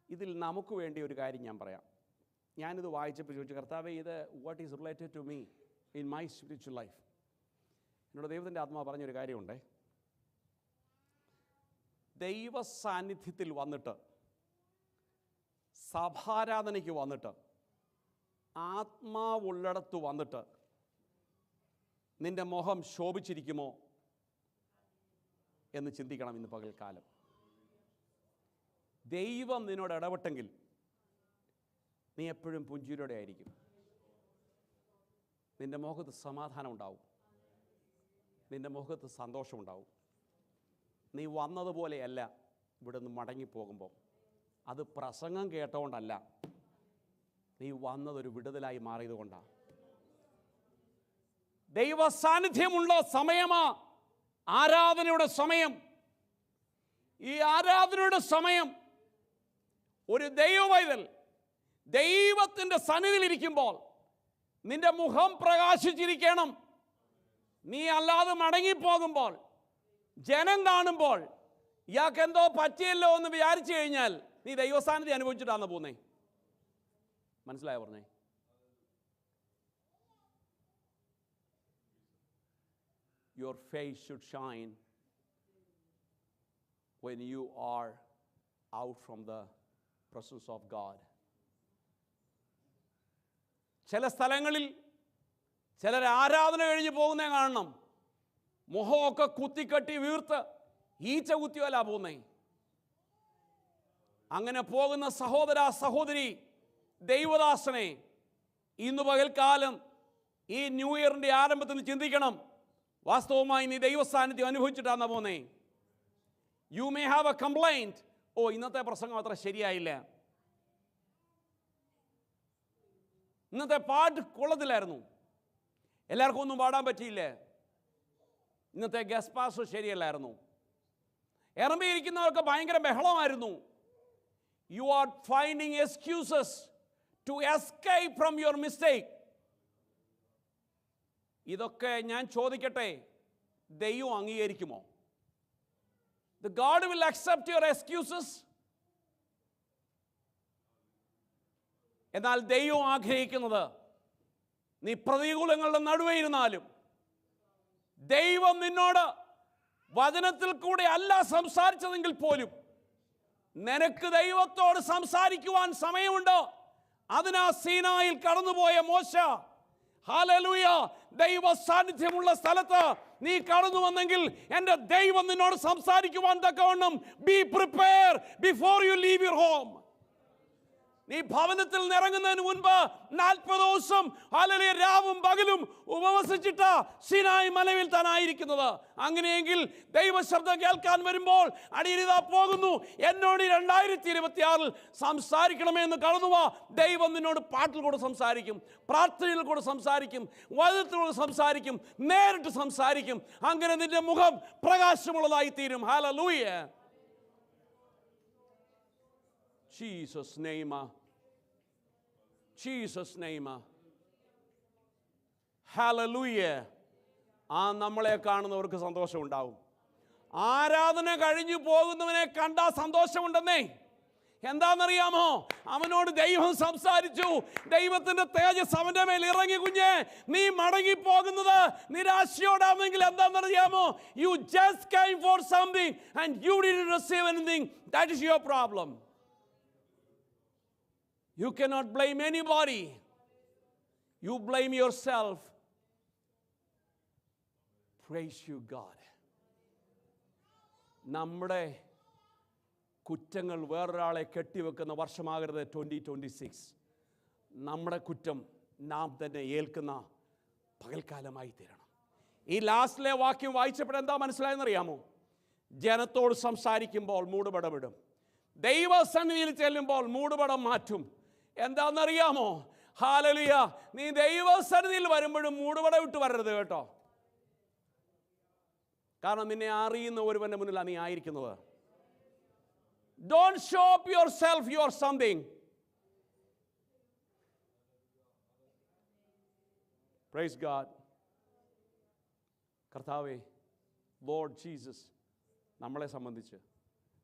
ഇതിൽ നമുക്ക് വേണ്ടി ഒരു കാര്യം ഞാൻ പറയാം. ഞാനിത് വായിച്ചപ്പോൾ ചോദിച്ചു, കർത്താവേ, ഇത് what is related to me in my spiritual life? എന്നോട് ദൈവത്തിൻ്റെ ആത്മാവ് പറഞ്ഞൊരു കാര്യമുണ്ടേ. ദൈവ സാന്നിധ്യത്തിൽ വന്നിട്ട്, സഭാരാധനയ്ക്ക് വന്നിട്ട്, ആത്മാവുള്ളിടത്ത് വന്നിട്ട് നിന്റെ മുഖം ശോഭിച്ചിരിക്കുമോ എന്ന് ചിന്തിക്കണം ഇന്ന് പകൽക്കാലം. ദൈവം നിന്നോട് ഇടപെട്ടെങ്കിൽ നീ എപ്പോഴും പുഞ്ചിരിയോടെ ആയിരിക്കും. നിന്റെ മുഖത്ത് സമാധാനം ഉണ്ടാവും, നിന്റെ മുഖത്ത് സന്തോഷമുണ്ടാവും. നീ വന്നതുപോലെയല്ല ഇവിടെ നിന്ന് മടങ്ങിപ്പോകുമ്പോൾ. അത് പ്രസംഗം കേട്ടുകൊണ്ടല്ല, നീ വന്നതൊരു വിടുതലായി മാറിയത് കൊണ്ടാണ്. ദൈവ സാന്നിധ്യമുള്ള സമയമാ ആരാധനയുടെ സമയം. ഈ ആരാധനയുടെ സമയം ഒരു ദൈവവൈതൽ ദൈവത്തിൻ്റെ സന്നിധിയിലിരിക്കുമ്പോൾ നിന്റെ മുഖം പ്രകാശിച്ചിരിക്കണം. നീ അല്ലാതെ മടങ്ങിപ്പോകുമ്പോൾ, ജനം കാണുമ്പോൾ ഇയാൾക്ക് എന്തോ പറ്റിയല്ലോ എന്ന് വിചാരിച്ചു കഴിഞ്ഞാൽ നീ ദൈവസാന്നിധ്യം അനുഭവിച്ചിട്ടാണ് പോകുന്നേ. മനസ്സിലായോ പറഞ്ഞേ? Your face should shine when you are out from the presence of God. ചില സ്ഥലങ്ങളിൽ ചിലർ ആരാധന കഴിഞ്ഞ് പോകുന്നേ കാണണം. മുഖമൊക്കെ കുത്തിക്കെട്ടി വീർത്ത് ഈച്ച കുത്തിയല്ല പോകുന്നേ. അങ്ങനെ പോകുന്ന സഹോദര സഹോദരി, ദൈവദാസനെ, ഇന്ന് പകൽക്കാലം ഈ ന്യൂ ഇയറിൻ്റെ ആരംഭത്തിൽ ചിന്തിക്കണം. വാസ്തവമായി നീ ദൈവസാന്നിധ്യം അനുഭവിച്ചിട്ടാണ് പോന്നേ. You may have A complaint. ഇന്നത്തെ പ്രസംഗം അത്ര ശരിയായില്ല, ഇന്നത്തെ പാട്ട് കൊള്ളത്തില്ലായിരുന്നു, എല്ലാവർക്കും ഒന്നും പാടാൻ പറ്റിയില്ല, ഇന്നത്തെ ഗസ്റ്റ് പാസ് ശരിയല്ലായിരുന്നു, ഇറങ്ങിയിരിക്കുന്നവർക്ക് ഭയങ്കര ബഹളമായിരുന്നു. You are finding excuses to escape from your mistake. ഇതൊക്കെ ഞാൻ ചോദിക്കട്ടെ, ദൈവം അംഗീകരിക്കുമോ? The God will accept your excuses. എന്നാൽ ദൈവം ആഗ്രഹിക്കുന്നത് നീ പ്രതികൂലങ്ങളുടെ നടുവേ ഇരുന്നാലും ദൈവം നിന്നോട് വചനത്തിൽ കൂടെ അല്ല സംസാരിച്ചതെങ്കിൽ പോലും നിനക്ക് ദൈവത്തോട് സംസാരിക്കുവാൻ സമയമുണ്ടോ? അതിനാ സീനായിൽ കടന്നുപോയ മോശ, ഹല്ലേലൂയ, ദൈവ സാന്നിധ്യമുള്ള സ്ഥലത്ത് നീ കടന്നു വന്നെങ്കിൽ എൻ്റെ ദൈവം നിന്നോട് സംസാരിക്കുവാൻ തക്കവണ്ണം B prepare before you leave your home. നീ ഭവനത്തിൽ ഇറങ്ങുന്നതിന് മുൻപ് 40 ദിവസം ഹല്ലേലൂയ രാവും പകലും ഉപവസിച്ചിട്ട സിനായി മലയിൽ താനായിരിക്കുന്നത്. അങ്ങനെയെങ്കിൽ ദൈവശബ്ദം കേൾക്കാൻ വരുമ്പോൾ അടിയിലിതാ പോകുന്നു, എന്നോട് 2026 സംസാരിക്കണമേ എന്ന് കടന്നുവാ. ദൈവം നിന്നോട് പാട്ടിൽ കൂടെ സംസാരിക്കും, പ്രാർത്ഥനയിൽ കൂടെ സംസാരിക്കും, വചനത്തിലൂടെ സംസാരിക്കും, നേരിട്ട് സംസാരിക്കും. അങ്ങനെ നിന്റെ മുഖം പ്രകാശമുള്ളതായി തീരും. Hallelujah. Jesus name, Jesus name, hallelujah. നമ്മളെ കാണുന്നവർക്ക് സന്തോഷം ഉണ്ടാവും. ആരാധന കഴിഞ്ഞു പോകുന്നവനെ കണ്ടാ സന്തോഷമുണ്ടെന്നേ. എന്താണെന്നറിയാമോ? അവനോട് ദൈവം സംസാരിച്ചു. ദൈവത്തിന്റെ തേജസ് അവന്റെ മേൽ ഇറങ്ങി. കുഞ്ഞെ, നീ മടങ്ങിപ്പോകുന്നത് നിരാശയോടാണെങ്കിൽ എന്താണെന്നറിയാമോ? You just came for something and you didn't receive anything. That is your problem. You cannot blame anybody. You blame yourself. Praise you God. നമ്മുടെ കുറ്റങ്ങൾ വേറൊരാളെ കെട്ടിവെക്കുന്ന വർഷമാകരുത് 2026. നമ്മുടെ കുറ്റം നാം തന്നെ ഏൽക്കുന്ന പകൽക്കാലമായി തീരണം. ഈ ലാസ്റ്റിലെ വാക്യം വായിച്ചപ്പോൾ എന്താ മനസ്സിലായെന്നറിയാമോ? ജനത്തോട് സംസാരിക്കുമ്പോൾ മൂടുപടമിടും, ദൈവസന്നിധിയിൽ ചെല്ലുമ്പോൾ മൂടുപടം മാറ്റും. എന്താണെന്നറിയാമോ? ഹല്ലേലൂയ. നീ ദൈവസന്നിധിയിൽ വരുമ്പോഴും മൂടുപടം ഇട്ട് വരരുത് കേട്ടോ. കാരണം നിന്നെ അറിയുന്ന ഒരുവന്റെ മുന്നിലാണ് നീ ആയിരിക്കുന്നത്. Don't show up yourself, you are something. Praise God. കർത്താവേ, Lord Jesus, നമ്മളെ സംബന്ധിച്ച്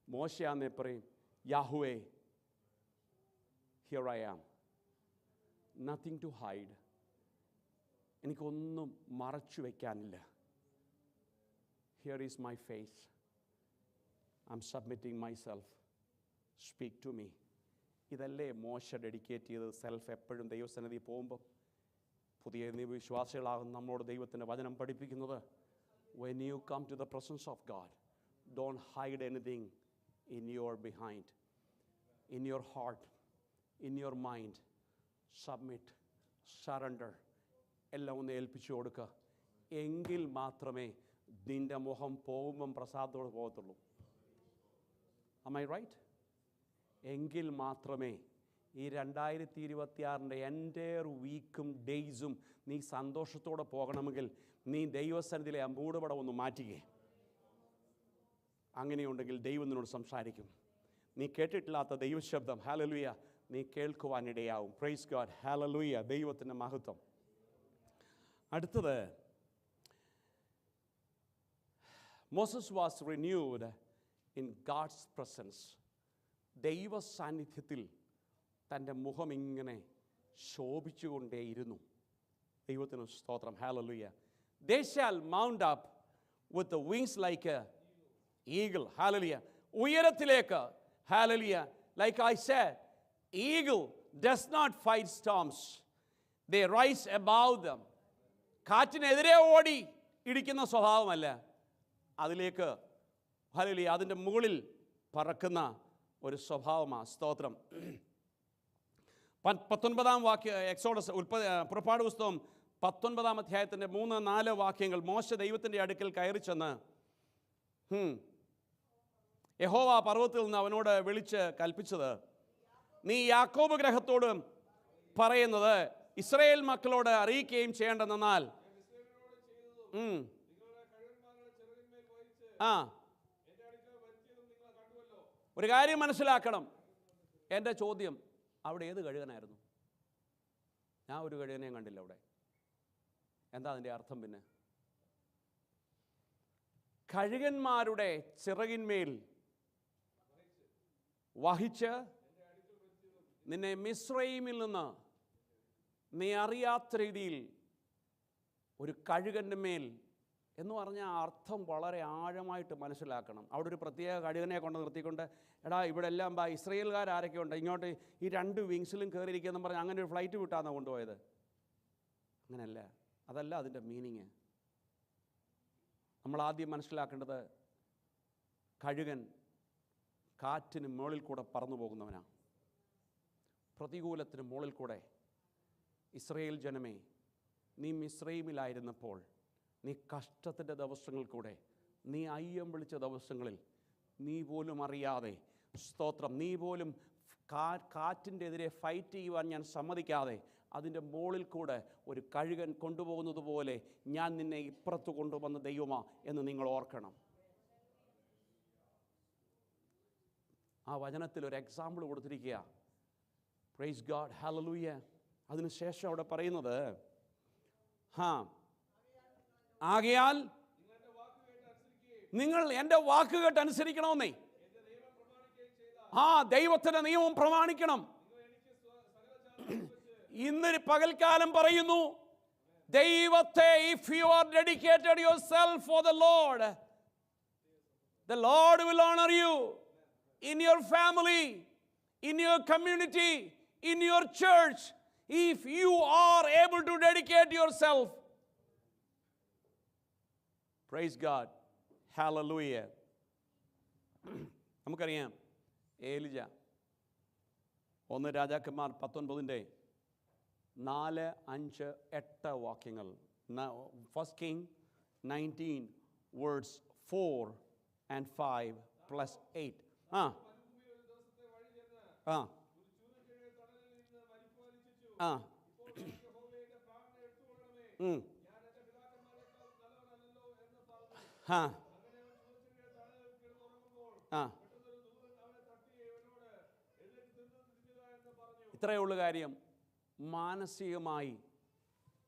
മോശയാന്നേ പറയും, യാഹുവേ, here I am. Nothing to hide. എനിക്കൊന്നും മറച്ചു വയ്ക്കാനില്ല. Here is my face. I'm submitting myself. Speak to me. ഇതല്ലേ മോശ ഡെഡിക്കേറ്റ് ചെയ്തത്? സെൽഫ് എപ്പോഴും ദൈവസന്നിധി പോകുമ്പോൾ പുതിയ വിശ്വാസികളാകുന്ന നമ്മളോട് ദൈവത്തിൻ്റെ വചനം പഠിപ്പിക്കുന്നത്, when you come to the presence of God, don't hide anything in your behind, in your heart, in your mind. Submit, surrender, എല്ലാം ഒന്ന് ഏൽപ്പിച്ചു കൊടുക്കുക. എങ്കിൽ മാത്രമേ നിൻ്റെ മുഖം പോകുമ്പം പ്രസാദത്തോടെ പോകത്തുള്ളൂ. Am I right? എങ്കിൽ മാത്രമേ ഈ 2026 എൻ്റെയർ വീക്കും ഡേയ്സും നീ സന്തോഷത്തോടെ പോകണമെങ്കിൽ നീ ദൈവസന്നിധിയിലെ ആ മൂടുപടം ഒന്ന് മാറ്റുകയെ. അങ്ങനെയുണ്ടെങ്കിൽ ദൈവം നിന്നോട് സംസാരിക്കും. നീ കേട്ടിട്ടില്ലാത്ത ദൈവശബ്ദം ഹല്ലേലൂയ നീ കേൾക്കുവാനിടയാവും. Price God. ഹല്ലേലൂയ. ദൈവത്തിൻ്റെ മഹത്വം. അടുത്തത്, Moses was renewed in God's presence. ദൈവ സാന്നിധ്യത്തിൽ തൻ്റെ മുഖം ഇങ്ങനെ ശോഭിച്ചുകൊണ്ടേയിരുന്നു. ദൈവത്തിന് സ്തോത്രം. Hallelujah. They shall mount up with the wings like a eagle. Hallelujah. ഉയരത്തിലേക്ക്. Hallelujah. Like I said, eagle does not fight storms. They rise above them. കാറ്റിനെതിരെ ഓടി ഇടിക്കുന്ന സ്വഭാവമല്ല, അതിലേക്ക് ഹല്ലേലൂയ അതിൻ്റെ മുകളിൽ പറക്കുന്ന ഒരു സ്വഭാവമാണ്. സ്തോത്രം. 19 വാക്യം എക്സോഡസ് പുറപ്പാട് പുസ്തകം 19 അധ്യായത്തിൻ്റെ 3-4 വാക്യങ്ങൾ. മോശ ദൈവത്തിൻ്റെ അടുക്കൽ കയറി ചെന്ന് യഹോവ പർവ്വതത്തിൽ നിന്ന് അവനോട് വിളിച്ച് കൽപ്പിച്ചത്, നീ യാക്കോബ് ഗൃഹത്തോട് പറയുന്നത് ഇസ്രായേൽ മക്കളോട് അറിയിക്കുകയും ചെയ്യേണ്ടതെന്നാൽ ഒരു കാര്യം മനസ്സിലാക്കണം. എൻ്റെ ചോദ്യം, അവിടെ ഏത് കഴുകനായിരുന്നു? ഞാൻ ഒരു കഴുകനെയും കണ്ടില്ല അവിടെ. എന്താ അതിൻ്റെ അർത്ഥം? പിന്നെ കഴുകന്മാരുടെ ചിറകിന്മേൽ വഹിച്ച് നിന്നെ മിസ്രയീമിൽ നിന്ന് നീ അറിയാത്ത രീതിയിൽ ഒരു കഴുകൻ്റെ മേൽ എന്ന് പറഞ്ഞാൽ അർത്ഥം വളരെ ആഴമായിട്ട് മനസ്സിലാക്കണം. അവിടെ ഒരു പ്രത്യേക കഴുകനെ കൊണ്ട് നിർത്തിക്കൊണ്ട്, എടാ ഇവിടെ എല്ലാം ഇസ്രയേൽക്കാരൊക്കെ ഉണ്ട്, ഇങ്ങോട്ട് ഈ 2 വിങ്സിലും കയറിയിരിക്കുകയെന്ന് പറഞ്ഞാൽ അങ്ങനെ ഒരു ഫ്ലൈറ്റ് വിട്ടാണ് കൊണ്ടുപോയത്. അങ്ങനെയല്ല, അതല്ല അതിൻ്റെ മീനിങ്. നമ്മൾ ആദ്യം മനസ്സിലാക്കേണ്ടത്, കഴുകൻ കാറ്റിന് മുകളിൽ കൂടെ പറന്നു പോകുന്നവനാണ്. പ്രതികൂലത്തിന് മുകളിൽ കൂടെ. ഇസ്രയേൽ ജനമേ, നീ മിസ്രയീമിലായിരുന്നപ്പോൾ, നീ കഷ്ടത്തിൻ്റെ ദിവസങ്ങളിൽ കൂടെ, നീ അയ്യം വിളിച്ച ദിവസങ്ങളിൽ നീ പോലും അറിയാതെ, സ്തോത്രം, നീ പോലും കാറ്റിൻ്റെ എതിരെ ഫൈറ്റ് ചെയ്യുവാൻ ഞാൻ സമ്മതിക്കാതെ അതിൻ്റെ മുകളിൽ കൂടെ ഒരു കഴുകൻ കൊണ്ടുപോകുന്നത് പോലെ ഞാൻ നിന്നെ ഇപ്പുറത്ത് കൊണ്ടുവന്ന ദൈവമാ എന്ന് നിങ്ങൾ ഓർക്കണം. ആ വചനത്തിൽ ഒരു എക്സാമ്പിൾ കൊടുത്തിരിക്കുക. Praise God. ഹല്ലേലൂയ. അതിനുശേഷം അവിടെ പറയുന്നത്, ആകയാൽ നിങ്ങൾ എൻ്റെ വാക്ക് കേട്ട് അനുസരിക്കണമെന്നേ. ആ ദൈവത്തിൻ്റെ നിയമം പ്രമാണിക്കണം. ഇന്നൊരു പകൽക്കാലം പറയുന്നു, ദൈവത്തെ, if you are dedicated yourself for the Lord will honor you in your family, in your community, in your church, if you are able to dedicate yourself. Praise God. Hallelujah. നമുക്കറിയാം ഏലിജ 1 രാജാക്കന്മാർ 19 4, 5, 8 വാക്യങ്ങൾ. First king 19 words 4 and 5 plus 8. ആ ആ ആ ആ ആ ഇത്രയേ ഉള്ളൂ കാര്യം. മാനസികമായി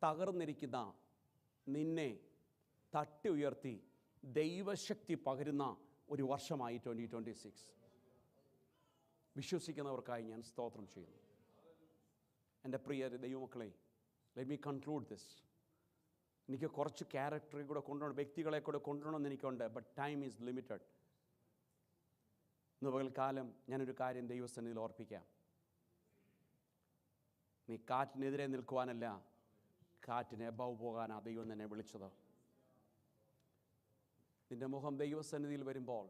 തകർന്നിരിക്കുന്ന നിന്നെ തട്ടി ഉയർത്തി ദൈവശക്തി പകരുന്ന ഒരു വർഷമായി 2026. വിശ്വസിക്കുന്നവർക്കായി ഞാൻ സ്തോത്രം ചെയ്യുന്നു. എൻ്റെ പ്രിയ ദൈവമക്കളെ, ലെറ്റ് മീ കൺക്ലൂഡ് ദിസ്. എനിക്ക് കുറച്ച് ക്യാരക്ടറെ കൂടെ കൊണ്ടുപോകണം, വ്യക്തികളെ കൂടെ കൊണ്ടുപോകണമെന്ന് എനിക്കുണ്ട്. But time is limited. ഇന്ന് പകൽക്കാലം ഞാനൊരു കാര്യം ദൈവസന്നിധിയിൽ ഓർപ്പിക്കാം. നീ കാറ്റിനെതിരെ നിൽക്കുവാനല്ല, കാറ്റിനെ എബവ് പോകാനാണ് ദൈവം തന്നെ വിളിച്ചത്. നിൻ്റെ മുഖം ദൈവസന്നിധിയിൽ വരുമ്പോൾ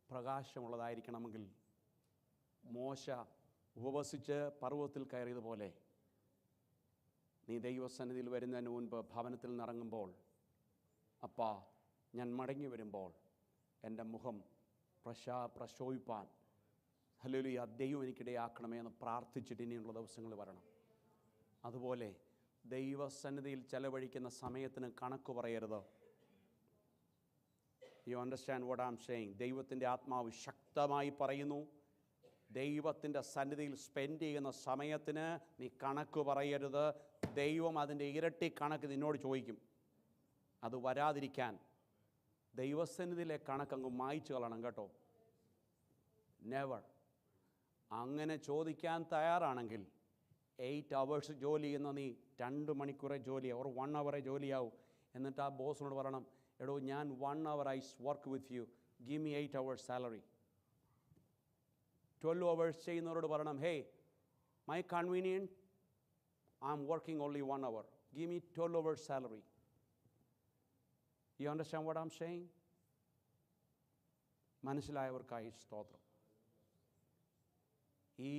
പ്രകാശമുള്ളതായിരിക്കണമെങ്കിൽ മോശ ഉപവസിച്ച് പർവ്വതത്തിൽ കയറിയതുപോലെ നീ ദൈവസന്നിധിയിൽ വരുന്നതിന് മുൻപ് ഭവനത്തിൽ നിന്നിറങ്ങുമ്പോൾ, അപ്പാ ഞാൻ മടങ്ങി വരുമ്പോൾ എൻ്റെ മുഖം പ്രശോഭിപ്പാൻ ഹല്ലേലൂയ ദൈവം എനിക്കിടയാക്കണമേ എന്ന് പ്രാർത്ഥിച്ചിട്ട് ഇനിയുള്ള ദിവസങ്ങൾ വരണം. അതുപോലെ ദൈവസന്നിധിയിൽ ചെലവഴിക്കുന്ന സമയത്തിന് കണക്ക് പറയരുത്. You understand what I am saying? ദൈവത്തിൻ്റെ ആത്മാവ് ശക്തമായി പറയുന്നു, ദൈവത്തിൻ്റെ സന്നിധിയിൽ സ്പെൻഡ് ചെയ്യുന്ന സമയത്തിന് നീ കണക്ക് പറയരുത്. ദൈവം അതിൻ്റെ ഇരട്ടി കണക്ക് നിന്നോട് ചോദിക്കും. അത് വരാതിരിക്കാൻ ദൈവസന്നിധിയിലെ കണക്കങ്ങ് മായ്ച്ചു കളയണം കേട്ടോ. നെവർ. അങ്ങനെ ചോദിക്കാൻ തയ്യാറാണെങ്കിൽ 8 hours ജോലി ചെയ്യുന്ന നീ 2 മണിക്കൂറെ ജോലിയാവും, or 1 hour ജോലിയാവും. എന്നിട്ട് ആ ബോസിനോട് പറയണം, എടോ ഞാൻ 1 hour I work with you, give me 8 hours salary. 12 hours ചെയ്യുന്നവരോട് പറയണം, hey, my convenient, I'm working only 1 hour, give me 12 hours salary. You understand what I'm saying? മനസ്സിലായവർക്കായി സ്തോത്രം. ഈ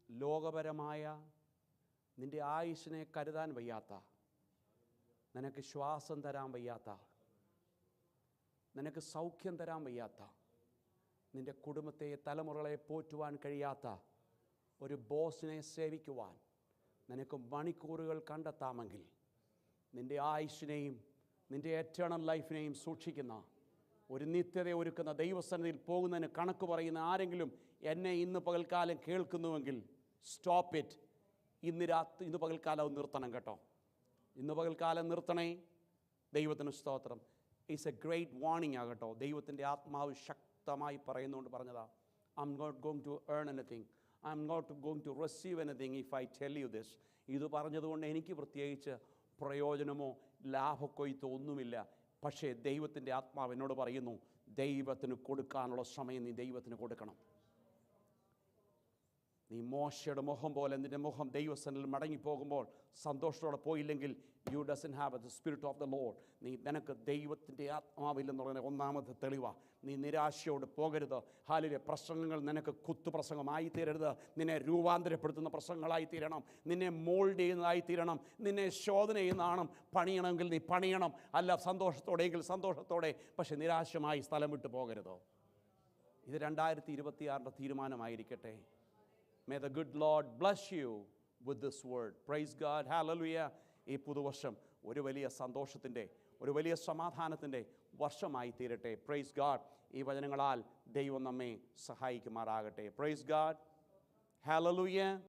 ലോകപരമായ നിൻ്റെ ആയുസ്സിനെ കരുതാൻ വയ്യാത്ത, നിനക്ക് ശ്വാസം തരാൻ വയ്യാത്ത, നിനക്ക് സൗഖ്യം തരാൻ വയ്യാത്ത, നിൻ്റെ കുടുംബത്തെ തലമുറകളെ പോറ്റുവാൻ കഴിയാത്ത ഒരു ബോസിനെ സേവിക്കുവാൻ നിനക്ക് മണിക്കൂറുകൾ കണ്ടെത്താമെങ്കിൽ നിൻ്റെ ആയുസ്സിനെയും നിൻ്റെ എറ്റേണൽ ലൈഫിനെയും സൂക്ഷിക്കുന്ന, ഒരു നിത്യത ഒരുക്കുന്ന ദൈവസന്നിധിയിൽ പോകുന്നതിന് കണക്ക് പറയുന്ന ആരെങ്കിലും എന്നെ ഇന്ന് പകൽക്കാലം കേൾക്കുന്നുവെങ്കിൽ സ്റ്റോപ്പ് ഇറ്റ്. ഇന്ന് പകൽക്കാലം നിർത്തണം കേട്ടോ. ഇന്ന് പകൽക്കാലം നിർത്തണേ. ദൈവത്തിന് സ്തോത്രം. ഇറ്റ്സ് എ ഗ്രേറ്റ് വാർണിംഗ് ആകട്ടോ. ദൈവത്തിൻ്റെ ആത്മാവ് ശക്തമായി പറയുന്നുകൊണ്ട് പറഞ്ഞതാ. I'm not going to earn anything, I'm not going to receive anything if I tell you this. ഇത് പറഞ്ഞതുകൊണ്ട് എനിക്ക് പ്രത്യേകിച്ച് പ്രയോജനമോ ലാഭക്കൊയ്ത്തോ ഒന്നുമില്ല. പക്ഷേ ദൈവത്തിൻ്റെ ആത്മാവ് എന്നോട് പറയുന്നു, ദൈവത്തിന് കൊടുക്കാനുള്ള സമയം നീ ദൈവത്തിന് കൊടുക്കണം. നീ മോശയുടെ മുഖം പോലെ നിൻ്റെ മുഖം ദൈവസന്നിധിയിൽ മടങ്ങിപ്പോകുമ്പോൾ സന്തോഷത്തോടെ പോയില്ലെങ്കിൽ you doesn't have the spirit of the Lord. നിനക്ക് ദൈവത്തിൻ്റെ ആത്മാവില്ലെന്നുള്ളതിന് ഒന്നാമത്തെ തെളിവാണ്. നീ നിരാശയോട് പോകരുത്. ഹാലിലെ പ്രസംഗങ്ങൾ നിനക്ക് കുത്തുപ്രസംഗമായി തീരരുത്. നിന്നെ രൂപാന്തരപ്പെടുത്തുന്ന പ്രസംഗങ്ങളായി തീരണം. നിന്നെ മോൾഡ് ചെയ്യുന്നതായി തീരണം. നിന്നെ ശോധന ചെയ്യുന്നതാണ്. പണിയണമെങ്കിൽ നീ പണിയണം. അല്ല സന്തോഷത്തോടെയെങ്കിൽ സന്തോഷത്തോടെ. പക്ഷെ നിരാശമായി സ്ഥലം വിട്ടു പോകരുത്. ഇത് 2026 തീരുമാനമായിരിക്കട്ടെ. May the good Lord bless you with this word. Praise God. Hallelujah. ഈ പുതുവർഷം ഒരു വലിയ സന്തോഷത്തിൻ്റെ, ഒരു വലിയ സമാധാനത്തിൻ്റെ വർഷമായി തീരട്ടെ. Praise God. ഈ വചനങ്ങളാൽ ദൈവം നമ്മെ സഹായിക്കുമാറാകട്ടെ. Praise God. Hallelujah.